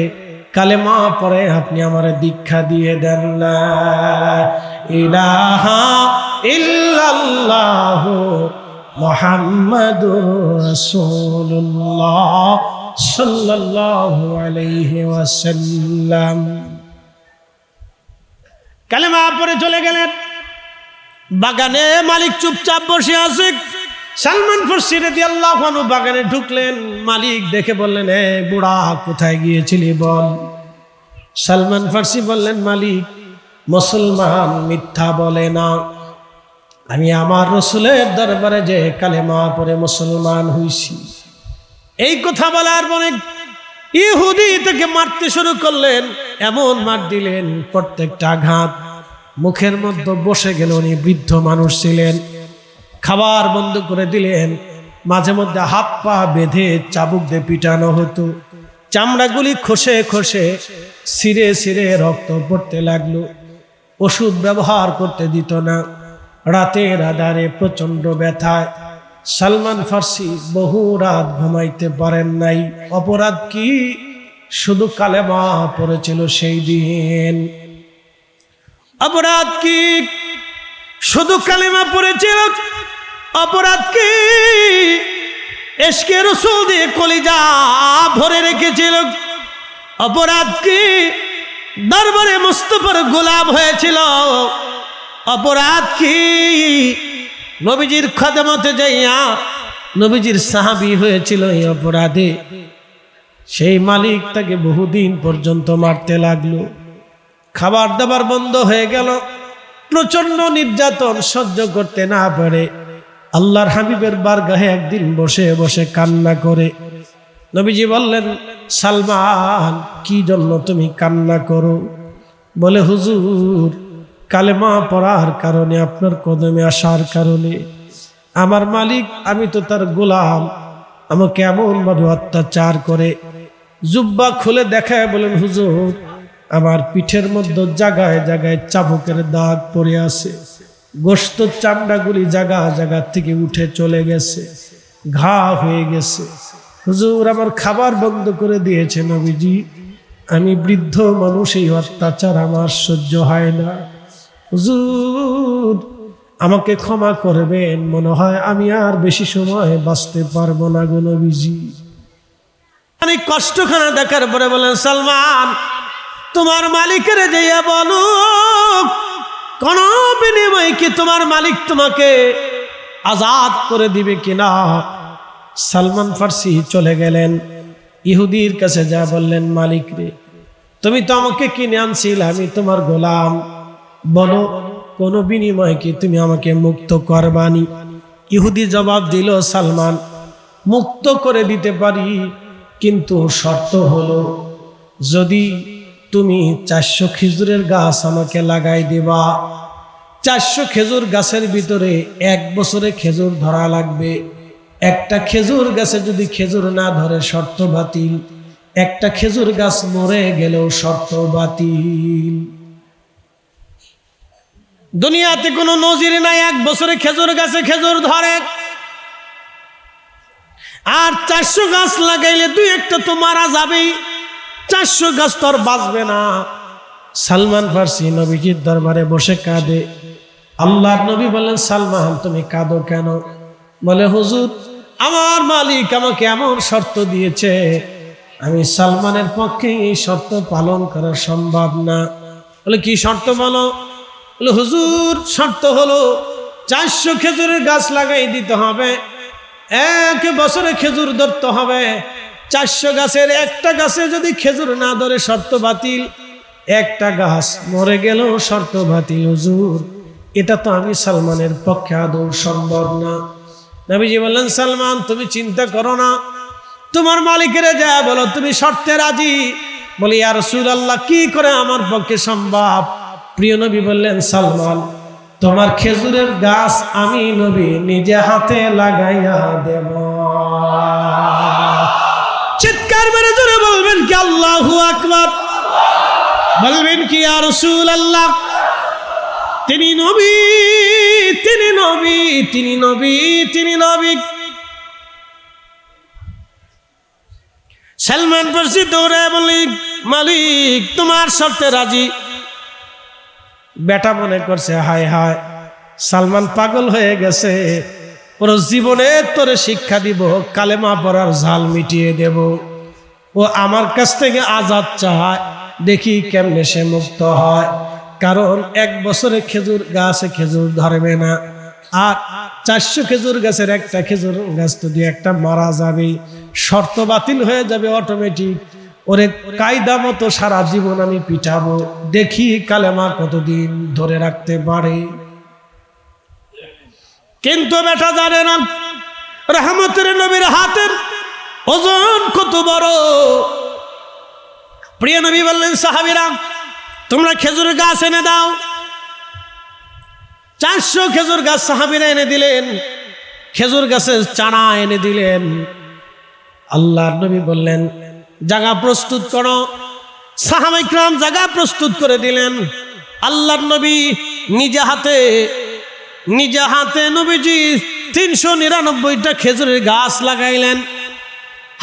কালেমা পড়ে আপনি আমার দীক্ষা দিয়ে দেন। লা ইলাহা ইল্লাল্লাহু মুহাম্মাদুর রাসূলুল্লাহ সাল্লাল্লাহু আলাইহি ওয়াসাল্লাম। কালেমা পড়ে চলে গেলেন। বাগানে মালিক চুপচাপ বসে আছে। সালমান ফারসি রাদিয়াল্লাহু আনহু বাগানে ঢুকলেন। মালিক দেখে বললেন, এ বুড়া কোথায় গিয়েছিলি বল? সালমান ফারসি বললেন, মালিক মুসলমান মিথ্যা বলে না, আমি আমার রসুলের দরবারে যে কালেমা পড়ে মুসলমান হইছি। এই কথা বলার পরে ইহুদি তাকে মারতে শুরু করলেন। এমন মার দিলেন, প্রত্যেকটা আঘাত মুখের মধ্যে বসে গেল। উনি বৃদ্ধ মানুষ ছিলেন। খাবার বন্ধ করে দিলেন। মাঝে মধ্যে হাত পা বেঁধে চাবুক দিয়ে পিটানো হতো। চামড়াগুলি খসে খসে ছিঁড়ে ছিঁড়ে রক্ত পড়তে লাগলো। ওষুধ ব্যবহার করতে দিত না। রাতের আধারে প্রচন্ড ব্যথায় সালমান ফারসি বহু রাত ঘুমাইতে পারেন নাই। অপরাধ কি? শুধু কালেমা পড়েছিল সেই দিন। অপরাধ কি? শুধু কালেমা পড়েছিল। অপরাধ কি? ইশকে রাসূল দিয়ে কলিজা ভরে রেখেছিল। অপরাধ কি? দরবারে মুস্তাফার গোলাম হয়েছিল। অপরাধ কি? নবীজির খাদমতে যাইয়া নবীজির সাহাবী হয়েছিল। এই অপরাধে সেই মালিক তাকে বহুদিন পর্যন্ত মারতে লাগলো। খাবার দাবার বন্ধ হয়ে গেল। প্রচন্ড নির্যাতন সহ্য করতে না পারে আল্লাহর হাবিবের বারগাহে একদিন বসে বসে কান্না করে নবীজি বললেন, সালমান কি জন্য তুমি কান্না করো? বলে, হুজুর কালেমা পড়ার কারণে, আপনার কদমে আসার কারণে আমার মালিক, আমি তো তার গোলাম, আমাকে এমন ভাবে অত্যাচার করে। জুব্বা খুলে দেখায় বলেন, হুজুর আমার পিঠের মধ্যে জায়গায় জায়গায় চাবুকের দাগ পড়ে আছে। গোশত চামড়াগুলি জায়গা জায়গা থেকে উঠে চলে গেছে, ঘা হয়ে গেছে। হুজুর আমার খাবার বন্ধ করে দিয়েছে নবীজি। আমি বৃদ্ধ মানুষ, এই অত্যাচার আমার সহ্য হয় না। হুজুর আমাকে ক্ষমা করবেন, মনে হয় আমি আর বেশি সময় বাঁচতে পারবো না গো নবীজি। অনেক কষ্টখানা দেখার পরে বলেন, সালমান তোমার মালিকের যাইয়া বলো, কোন বিনিময়ে কি তোমার মালিক তোমাকে আজাদ করে দিবে কিনা। সালমান ফারসি চলে গেলেন। ইহুদির কাছে যা বললেন, মালিক রে, তুমি তো আমাকে কিনে আনছিলে, আমি তোমার গোলাম, বলো কোন বিনিময়ে কি তুমি আমাকে মুক্ত করবানি। ইহুদি জবাব দিল, সালমান মুক্ত করে দিতে পারি, কিন্তু শর্ত হলো যদি তুমি 400 খেজুরের গাছ আমাকে লাগাই দিবা। 400 খেজুর গাছের ভিতরে 1 বছরে খেজুর ধরা লাগবে। একটা খেজুর গাছে যদি খেজুর না ধরে শর্ত বাতিল, একটা খেজুর গাছ মরে গেলেও শর্ত বাতিল। দুনিয়াতে কোনো নজির নাই 1 বছরে খেজুর গাছে খেজুর ধরে। আর 400 গাছ লাগাইলে 2-1টা তো মারা যাবেই, 400 গাছ তো আর বাঁচবে না। সালমান ফার্সি নবীজির দরবারে বসে কাঁদে। আল্লাহর নবী বললেন, সালমান তুমি কাঁদো কেন? বলে, হুজুর আমার মালিক আমাকে এমন শর্ত দিয়েছে, আমি সালমানের পক্ষে এই শর্ত পালন করা সম্ভব না। বলে, কি শর্ত বলো? বলে, হুজুর শর্ত হলো 400 খেজুরের গাছ লাগাই দিতে হবে, 1 বছরে খেজুর ধরতে হবে। 400 গাছের একটা গাছে যদি খেজুর না ধরে শর্ত বাতিল, একটা গাছ মরে গেলেও শর্ত বাতিল। হুজুর এটা তো আমি সালমানের পক্ষে আদৌ সম্ভব না। নবীজি বললেন, সালমান তুমি চিন্তা করো না, তোমার মালিকের যা বলো তুমি শর্তে রাজি। বলি, ইয়া রাসূলুল্লাহ কি করে আমার পক্ষে সম্ভব? প্রিয় নবী বললেন, সালমান তোমার খেজুরের গাছ আমি নবী নিজে হাতে লাগাইয়া দেব। চিৎকার মেরে জোরে বলবেন কি আল্লাহু আকবার? বলবেন কি ইয়া রাসূলুল্লাহ? তিনি নবী, তিনি নবী, তিনি নবী, তিনি নবী। সালমান ফার্সি দৌড়ে বলি, মালিক তোমার শর্তে রাজি। বেটা মনে করছে, হায় হায় সালমান পাগল হয়ে গেছে, ওর জীবনে তোরে শিক্ষা দিব, কালেমা পড়ার ঝাল মিটিয়ে দেব। ও আমার কাছ থেকে আজাদ চায়, দেখি কেমনে সে মুক্ত হয়। কারণ 1 বছরে খেজুর গাছে খেজুর ধরবে না, আর 400 খেজুর গাছের একটা খেজুর গাছ তো 2-1টা মারা যাবে, শর্ত বাতিল হয়ে যাবে অটোমেটিক। ওরে কায়দা মতো সারা জীবন আমি পিটাবো, দেখি কালেমা কতদিন ধরে রাখতে পারে। কিন্তু বেটা জানে না রহমতের নবীর হাতের ওজন কত বড়। প্রিয় নবী বললেন, সাহাবীরা তোমরা খেজুর গাছ এনে দাও। 400 খেজুর গাছ সাহাবীরা এনে দিলেন, খেজুর গাছের চারা এনে দিলেন। আল্লাহর নবী বললেন, জায়গা প্রস্তুত করো। সাহাবা ইকরাম জায়গা প্রস্তুত করে দিলেন। আল্লাহর নবী নিজে হাতে নবীজি 399টা খেজুরের গাছ লাগাইলেন।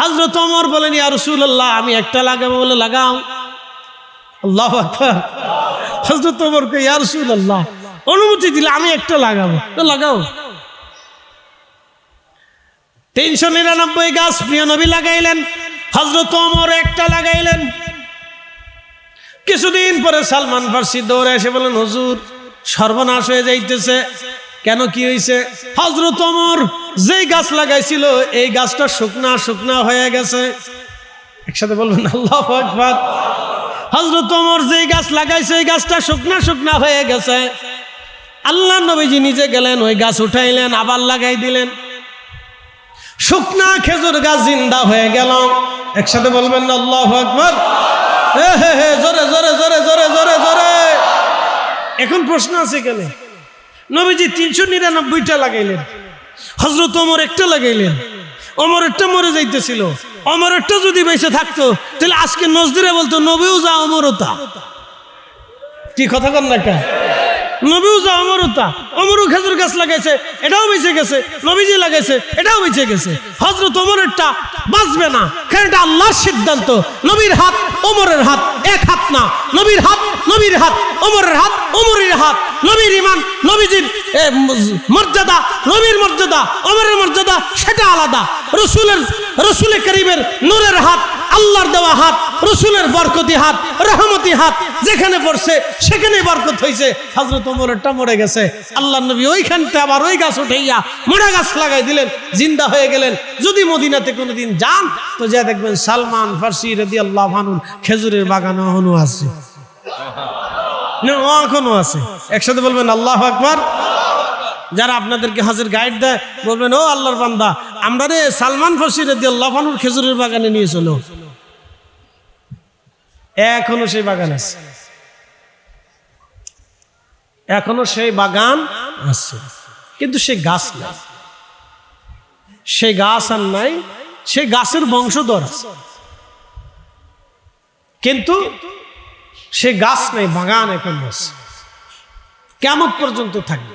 হযরত ওমর বলেন, ইয়া রাসূলুল্লাহ আমি একটা লাগাবো। বলে, লাগাও। আল্লাহু আকবার। হযরত ওমর কে, ইয়া রাসূলুল্লাহ অনুমতি দিলে আমি একটা লাগাবো। তো লাগাও। 399 গাছ প্রিয় নবী লাগাইলেন, হযরত ওমর একটা লাগাইলেন। কিছুদিন পরে সালমান ফার্সি দৌড়ে এসে বলেন, হুজুর সর্বনাশ হয়ে যাইতেছে। কেন, কি হয়েছে? হযরত ওমর যেই গাছ লাগাইছিল এই গাছটা শুকনা হয়ে গেছে। একসাথে বলবেন আল্লাহু আকবার। হযরত ওমর যেই গাছ লাগাইছে এই গাছটা শুকনা হয়ে গেছে। আল্লাহ নবীজি নিজে গেলেন, ওই গাছ উঠাইলেন, আবার লাগাই দিলেন। শুকনা খেজুর গাছ জিন্দা হয়ে গেল। একসাথে বলবেন না আল্লাহু আকবার। জোরে জোরে জোরে জোরে জোরে জোরে। এখন প্রশ্ন আছে কেন? নবীজি 399টা লাগাইলেন, হযরত ওমর একটা লাগাইলেন। ওমরেরটা মরে যাইতেছিল, ওমরেরটা যদি বেঁচে থাকতো তাহলে আজকে নজদিরে বলতো নবীও যা ওমরও তা। কি কথা কন না কা? নবীও যা ওমরও তা। ওমরও খেজুর গাছ লাগাইছে, এটাও বেঁচে গেছে। নবীজি লাগাইছে, এটাও বেঁচে গেছে। হযরত ওমরেরটা বাঁচবে না, কারণ এটা আল্লাহর সিদ্ধান্ত। নবীর হাত ওমরের হাত এক হাত না। নবীর হাত নবীর হাত, ওমরের হাত ওমরের হাত। নবীর ঈমান, নবীজির মর্যাদা, নবীর মর্যাদা, ওমরের মর্যাদা সেটা আলাদা। রসুল করিমের নূরের হাত, আল্লাহর দেওয়া হাত, রসুলের বরকতি হাত, রহমতি হাত, যেখানে পড়ছে সেখানে বরকত হয়েছে। হযরত ওমরেরটা মরে গেছে, আল্লাহর নবী ওইখানতে আবার ওই গাছ উঠাইয়া মোড়া গাছ লাগাই দিলেন, জিন্দা হয়ে গেলেন। যদি মদিনাতে কোনোদিন যান তো যা দেখবেন সালমান ফার্সি রাদিয়াল্লাহু আনহু খেজুরের বাগান এখনো আছে, এখনো আছে। একসাথে বলবেন আল্লাহু আকবার। যারা আপনাদেরকে হজের গাইড দেয় বলবেন, ও আল্লাহর বান্দা আমরা রে সালমান ফার্সি রাদিয়াল্লাহু আনহুর খেজুরের বাগানে নিয়ে চলো। এখনো সেই বাগান আছে। এখনো সেই বাগান আছে, কিন্তু সে গাছ নাই, সে গাছ আর নাই, সে গাছের বংশধর আছে, কিন্তু সে গাছ নাই, বাগান এখন আছে, কিয়ামত পর্যন্ত থাকবে।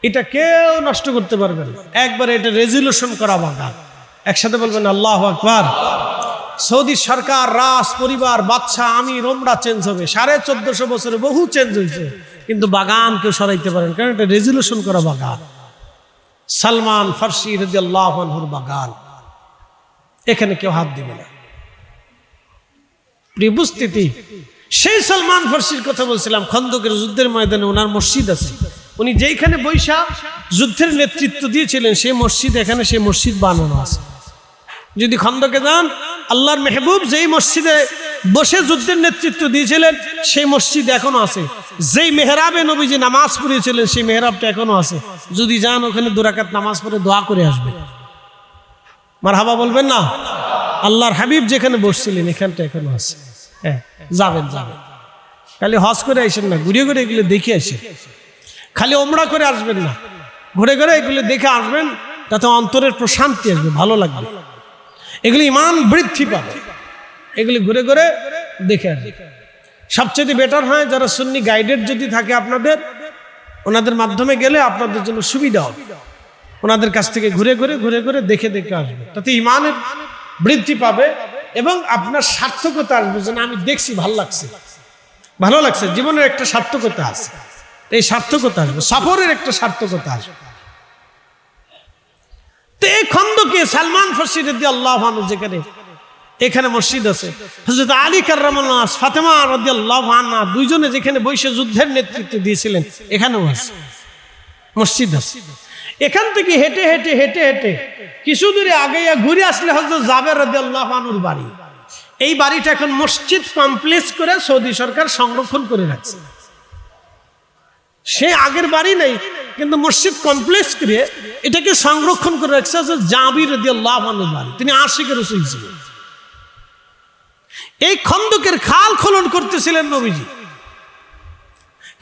এটা কেউ নষ্ট করতে পারবে না, একবার এটা রেজুলেশন করা বাগান। একসাথে বলবেন আল্লাহু আকবার। সৌদি সরকার, রাজ পরিবার, বাদশা, আমির, ওমরা চেঞ্জ হবে, 1450 বছরে বহু চেঞ্জ হয়েছে, কিন্তু বাগান কেউ সরাইতে পারেন, কারণ এটা রেজুলেশন করা বাগান। সালমান ফার্সি রাদিয়াল্লাহু আনহুর বাগান, এখানে কেউ হাত দিবে না। প্রিয় উপস্থিতি, সেই সালমান ফার্সির কথা বলছিলাম, খন্দকের যুদ্ধের ময়দানে ওনার মসজিদ আছে, উনি যেইখানে বৈশা যুদ্ধের নেতৃত্ব দিয়েছিলেন সেই মসজিদ, এখানে সেই মসজিদ বানানো আছে। যদি খন্দকে যান, আল্লাহর মেহবুব যেই মসজিদে বসে যুদ্ধের নেতৃত্ব দিয়েছিলেন সেই মসজিদ এখনো আছে। যেই মেহরাবে নবীজি নামাজ পড়িয়েছিলেন সেই মেহরাবটা এখনো আছে। যদি যান ওখানে 2 রাকাত নামাজ পড়ে দোয়া করে আসবে। মারহাবা বলবেন না? আল্লাহর হাবিব যেখানে বসছিলেন এখানটা এখনো আছে। হ্যাঁ, যাবেন যাবেন, খালি হজ করে আসেন না, ঘুরে ঘুরে এগুলো দেখে আসেন। খালি ওমরা করে আসবেন না, ঘুরে ঘুরে এগুলো দেখে আসবেন, তাতে অন্তরের প্রশান্তি আসবে, ভালো লাগবে, এগুলি ইমান বৃদ্ধি পাবে, এগুলি ঘুরে ঘুরে দেখে আসবে। সবচেয়ে বেটার হয় যারা সুন্নি গাইডেড যদি থাকে আপনাদের, ওনাদের মাধ্যমে গেলে আপনাদের জন্য সুবিধা হবে। ওনাদের কাছ থেকে ঘুরে ঘুরে ঘুরে ঘুরে দেখে দেখে আসবে, তাতে ইমানের বৃদ্ধি পাবে এবং আপনার সার্থকতা আসবে, যে আমি দেখছি ভালো লাগছে, ভালো লাগছে, জীবনের একটা সার্থকতা আছে। এই সার্থকতা আসবে, সফরের একটা সার্থকতা আসবে। তো এই খন্দকে সালমান ফার্সি রাদিয়াল্লাহু আনহু যেখানে, এখানে মসজিদ আছে, হযরত আলী কাররামাল্লাহু ওয়াজহু, ফাতেমা রাদিয়াল্লাহু আনহা দুইজনে যেখানে বসে যুদ্ধের নেতৃত্ব দিয়েছিলেন এখানেও আছে, মসজিদ আছে। এখান থেকে হেঁটে হেঁটে হেঁটে হেঁটে কিছু দূরে আগে ঘুরে আসলে হযরত জাবের রাদিয়াল্লাহু আনহুর বাড়ি। এই বাড়িটা এখন মসজিদ কমপ্লেক্স করে সৌদি সরকার সংরক্ষণ করে রাখছে। সে আগের বাড়ি নেই, কিন্তু মসজিদ কমপ্লেক্স করে এটাকে সংরক্ষণ করে রাখছে জাবির রাদিয়াল্লাহু আনহুর বাড়ি। তিনি আশিকে রাসূল ছিলেন। এই খন্দকের খাল খনন করতেছিলেন নবীজি।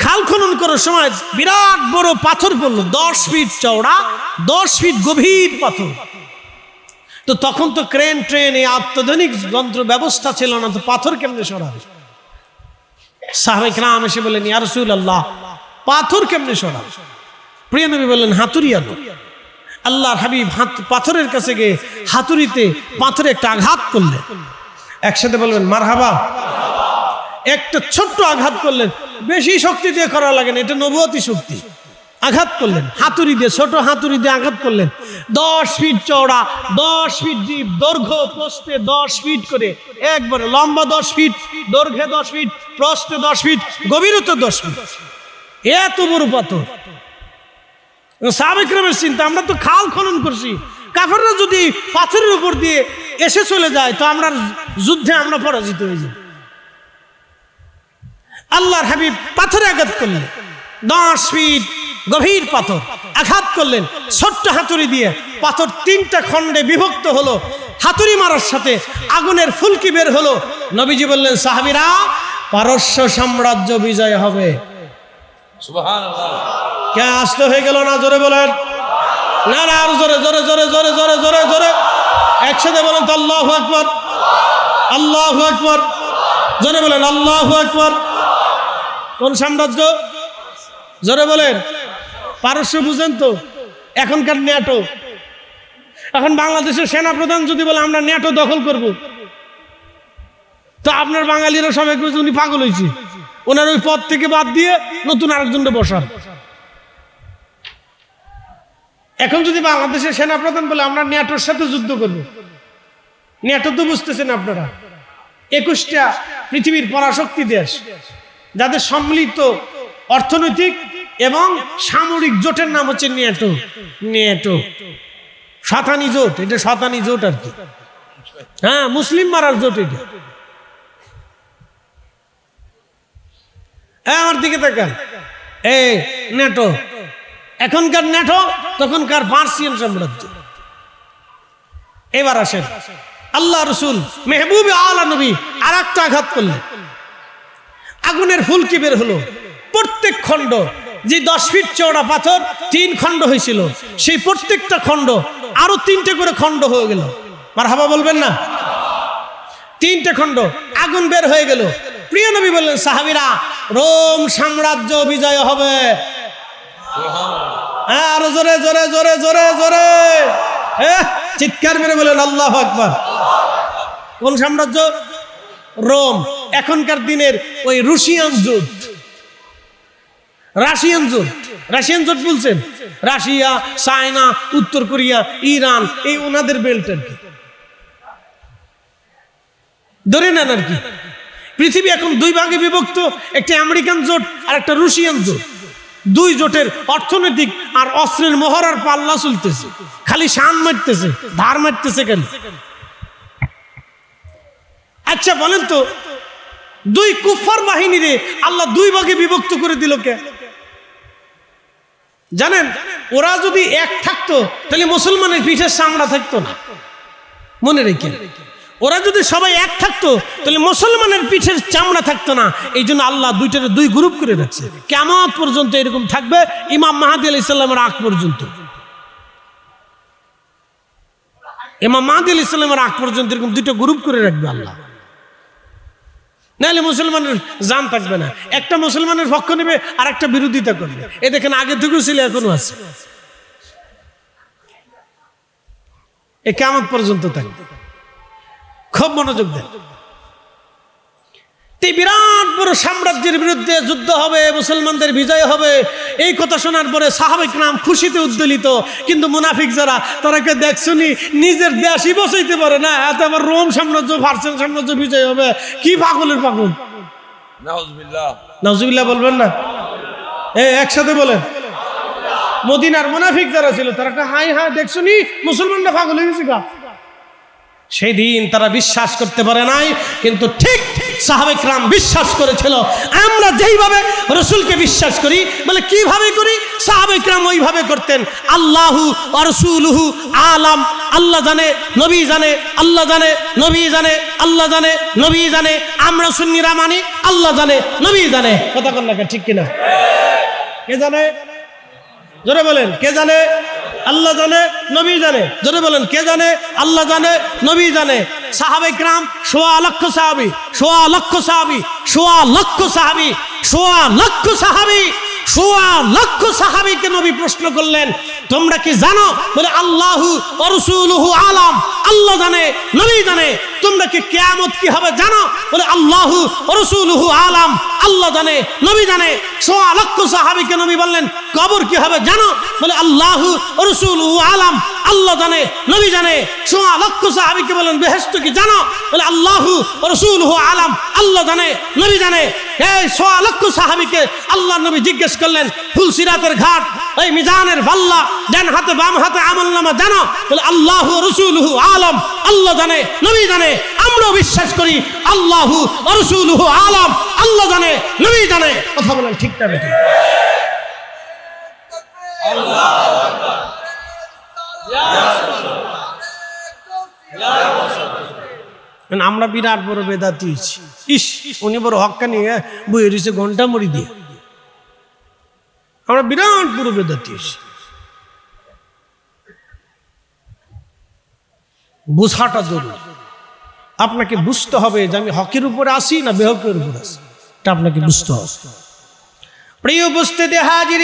খাল খনন করার সময় বিরাট বড় পাথর পড়লো, 10 ফিট চওড়া, 10 ফিট গভীর পাথর। তো তখন তো ক্রেন ট্রেন, এই আত্মাধুনিক যন্ত্র ব্যবস্থা ছিল না, তো পাথর কেমনে সরাবে? সাহাবায়ে কেরাম এসে বলেন, ইয়া রাসূলুল্লাহ, পাথর কেমনে সরাবে? প্রিয় নবী বললেন, হাতুড়ি আনো। আল্লাহর হাবিব পাথরের কাছে গিয়ে হাতুড়িতে পাথরে একটা আঘাত করলেন। একসাথে বলবেন মারহাবা। একটা ছোট্ট আঘাত করলেন, বেশি শক্তি দিয়ে করা লাগে না, এটা নবুয়তি শক্তি। আঘাত করলেন হাতুড়ি দিয়ে, ছোট হাতুড়ি দিয়ে আঘাত করলেন। 10 ফিট চওড়া, 10 ফিট ডিপ, দৈর্ঘ্য প্রস্থে 10 ফিট করে, একবারে লম্বা 10 ফিট, দৈর্ঘ্যে 10 ফিট, প্রস্থে 10 ফিট, গভীরতা 10 ফিট, এত বড় পাথর। সাহাবায়ে কেরামের চিন্তা, আমরা তো খাল খনন করছি, কাফেররা যদি পাথরের উপর দিয়ে এসে চলে যায় তো আমরা যুদ্ধে আমরা পরাজিত হয়ে যাই। আল্লাহর হাবিব পাথরে আঘাত করলেন, 10 ফিট গভীর পাথর আঘাত করলেন ছোট্ট হাতুড়ি দিয়ে। পাথর 3টা খণ্ডে বিভক্ত হলো, হাতুড়ি মারার সাথে আগুনের ফুলকি বের হলো। নবীজি বললেন, সাহাবীরা, পারস্য সাম্রাজ্য বিজয় হবে। সুবহানাল্লাহ। কে আসতে হয়ে গেল না? জোরে বলেন না, না, আর জোরে জোরে জোরে জোরে জোরে জোরে জোরে একসাথে বলেন তো আল্লাহু আকবার, আল্লাহু আকবার, জোরে বলেন আল্লাহু আকবার। কোন সাম্রাজ্য? জোরে বলেন। পারস্য বুঝেন তো, এখনকার ন্যাটো। এখন বাংলাদেশের সেনাপ্রধান যদি বলে আমরা ন্যাটো দখল করব, তো আপনার বাঙালিরা সবাই কইছে উনি পাগল হয়েছে, ওনার ওই পদ থেকে বাদ দিয়ে নতুন আরেকজনকে বসান। এখন যদি বাংলাদেশের সেনাপ্রধান বলে আমরা ন্যাটোর সাথে যুদ্ধ করব, ন্যাটো তো বুঝতেছেন আপনারা 21টা পৃথিবীর পরাশক্তি দেশ, যাদের সম্মিলিত অর্থনৈতিক এবং সামরিক জোটের নাম হচ্ছে ন্যাটো। ন্যাটো শতানি জোট, এটা শতানি জোট আর কি। হ্যাঁ, মুসলিম মারার জোট এটা। আমার দিকে তাকান, এই ন্যাটো। এখনকার ন্যাটো, তখনকার পার্সিয়ান সাম্রাজ্য। এবার আসেন, আল্লাহ রসুল মেহবুবে আলা নবী আর একটা আঘাত করলেন, আগুনের ফুলকি বের হলো, প্রত্যেক খণ্ড যে 10 ফিট চওড়া পাথর 3 খণ্ড হয়েছিল, সেই প্রত্যেকটা খণ্ড আরো 3টে করে খণ্ড হয়ে গেল। মারহাবা বলবেন না? 3টে খণ্ড, আগুন বের হয়ে গেল। প্রিয় নবী বললেন, সাহাবীরা, রোম সাম্রাজ্য বিজয় হবে। হ্যাঁ, আরো জোরে জোরে জোরে জোরে জোরে চিৎকার মেরে বলেন আল্লাহু আকবার। কোন সাম্রাজ্য? রোম। এখনকার দিনের ওই রাশিয়ান জোট বলছেন, রাশিয়া, চায়না, উত্তর কোরিয়া, ইরান, এই ওনাদের বেল্ট আর কি, ধরে নেন আর কি। পৃথিবী এখন 2 ভাগে বিভক্ত, একটা আমেরিকান জোট আর একটা রাশিয়ান জোট। 2 জোটের অর্থনৈতিক আর অস্ত্রের মহড়ার পাল্লা চলতেছে, খালি শান মারতেছে, ধার মারতেছে খালি। আচ্ছা বলেন তো, 2 কুফার বাহিনীরে আল্লাহ 2 ভাগে বিভক্ত করে দিল কে? জানেন, ওরা যদি এক থাকতো তাহলে মুসলমানের পিঠের চামড়া থাকতো না। মনে রেখে, ওরা যদি সবাই এক থাকতো তাহলে মুসলমানের পিঠের চামড়া থাকতো না। এই জন্য আল্লাহ 2 গ্রুপ করে রাখছে। কিয়ামত পর্যন্ত এরকম থাকবে, ইমাম মাহদী আলাইহিস সালামের আগ পর্যন্ত। ইমাম মাহদী আলাইহিস সালামের আগ পর্যন্ত এরকম 2টা গ্রুপ করে রাখবে আল্লাহ। নাহলে মুসলমানের জান থাকবে না। একটা মুসলমানের পক্ষ নেবে আর একটা বিরোধিতা করবে। এ দেখেন, আগে থেকেও ছিল, এখনো আছে। এ কিয়ামত পর্যন্ত থাকবে। খুব মনোযোগ দেন। বিরাট বড় সাম্রাজ্যের বিরুদ্ধে যুদ্ধ হবে, মুসলমানদের বিজয় হবে, এই কথা শোনার পরে সাহাবায়ে কেরাম খুশিতে উদ্দোলিত। কিন্তু মুনাফিক যারা, তারাকে দেখছনি নিজের দেশই বসাইতে পারে না, এত আবার রোম সাম্রাজ্য, পার্সিয়ান সাম্রাজ্য বিজয় হবে। কি পাগলের পাগল! নাউজুবিল্লাহ বলবেন না? একসাথে বলেন। মদিনার মুনাফিক যারা ছিল, তারা হাই হাই দেখছনি মুসলমানরা পাগল হয়ে গেছে গা। সেই দিন তারা বিশ্বাস করতে পারে নাই, কিন্তু ঠিক সাহাবায়ে কেরাম বিশ্বাস করেছিল। আমরা যেইভাবে রাসূলকে বিশ্বাস করি, বলে কিভাবে করি? সাহাবায়ে কেরাম ওইভাবে করতেন। আল্লাহু ওয়া রাসূলুহু আলাম, আল্লাহ জানে, নবী জানে, আল্লাহ জানে, নবী জানে, আল্লাহ জানে, নবী জানে। আমরা সুন্নিরা মানি, আল্লাহ জানে, নবী জানে। কথা বল না, ঠিক কিনা? কে জানে? জোরে বলেন, কে জানে? আল্লাহ জানে, নবী জানে। জোরে বলেন, কে জানে? আল্লাহ জানে, নবী জানে। সাহাবায়ে কেরাম 1.25 লক্ষ সাহাবী, 1.25 লক্ষ সাহাবী, 1.25 লক্ষ সাহাবী, 1.25 লক্ষ সাহাবী, 1.25 লক্ষ সাহাবীকে নবী প্রশ্ন করলেন, তোমরা কি জানো? বলে আল্লাহু ওয়া রাসূলুহু আলাম, আল্লাহ জানে, নবী জানে। তোমরা কি কিয়ামত কি হবে জানো? বলে আল্লাহু ওয়া রাসূলুহু আলাম, আল্লাহ জানে, নবী জানে। 1.25 লক্ষ সাহাবীকে নবী বললেন, কবর কি হবে জানো? বলে আল্লাহু ওয়া রাসূলুহু আলাম, আল্লাহ জানে, নবী জানে। 1.25 লক্ষ সাহাবীকে বলেন, বেহেশত কি জানো? বলে আল্লাহু ওয়া রাসূলুহু আলাম, আল্লাহ জানে, নবী জানে। এই 1.25 লক্ষ সাহাবীকে আল্লাহর নবী জিজ্ঞেস করলেন, ফুলসিরাতের ঘাট, এই মিজানের পাল্লা, ডান হাতে বাম হাতে আমলনামা জানো? বলে আল্লাহু ওয়া রাসূলুহু আলাম, আল্লাহ জানে, নবী জানে। আমরাও বিশ্বাস করি আল্লাহু ওয়া রাসূলুহু আলাম, আল্লাহ জানে, নবী জানে। কথা বলেন ঠিক না বেঠিক? আল্লাহু আকবার। আমরা বিরাট বড় বেদাতি। ইস, উনি বড় হক্কানি বইয়ে রয়েছে ঘন্টা মরি দিয়ে। আমরা বিরাট বড় বেদাতি। বুঝাটা জরুরি। আপনাকে বুঝতে হবে যে আমি হকের উপরে আসি না বেহকের উপরে আসি, এটা আপনাকে বুঝতে হবে। প্রিয় উপস্থিতি হাজির,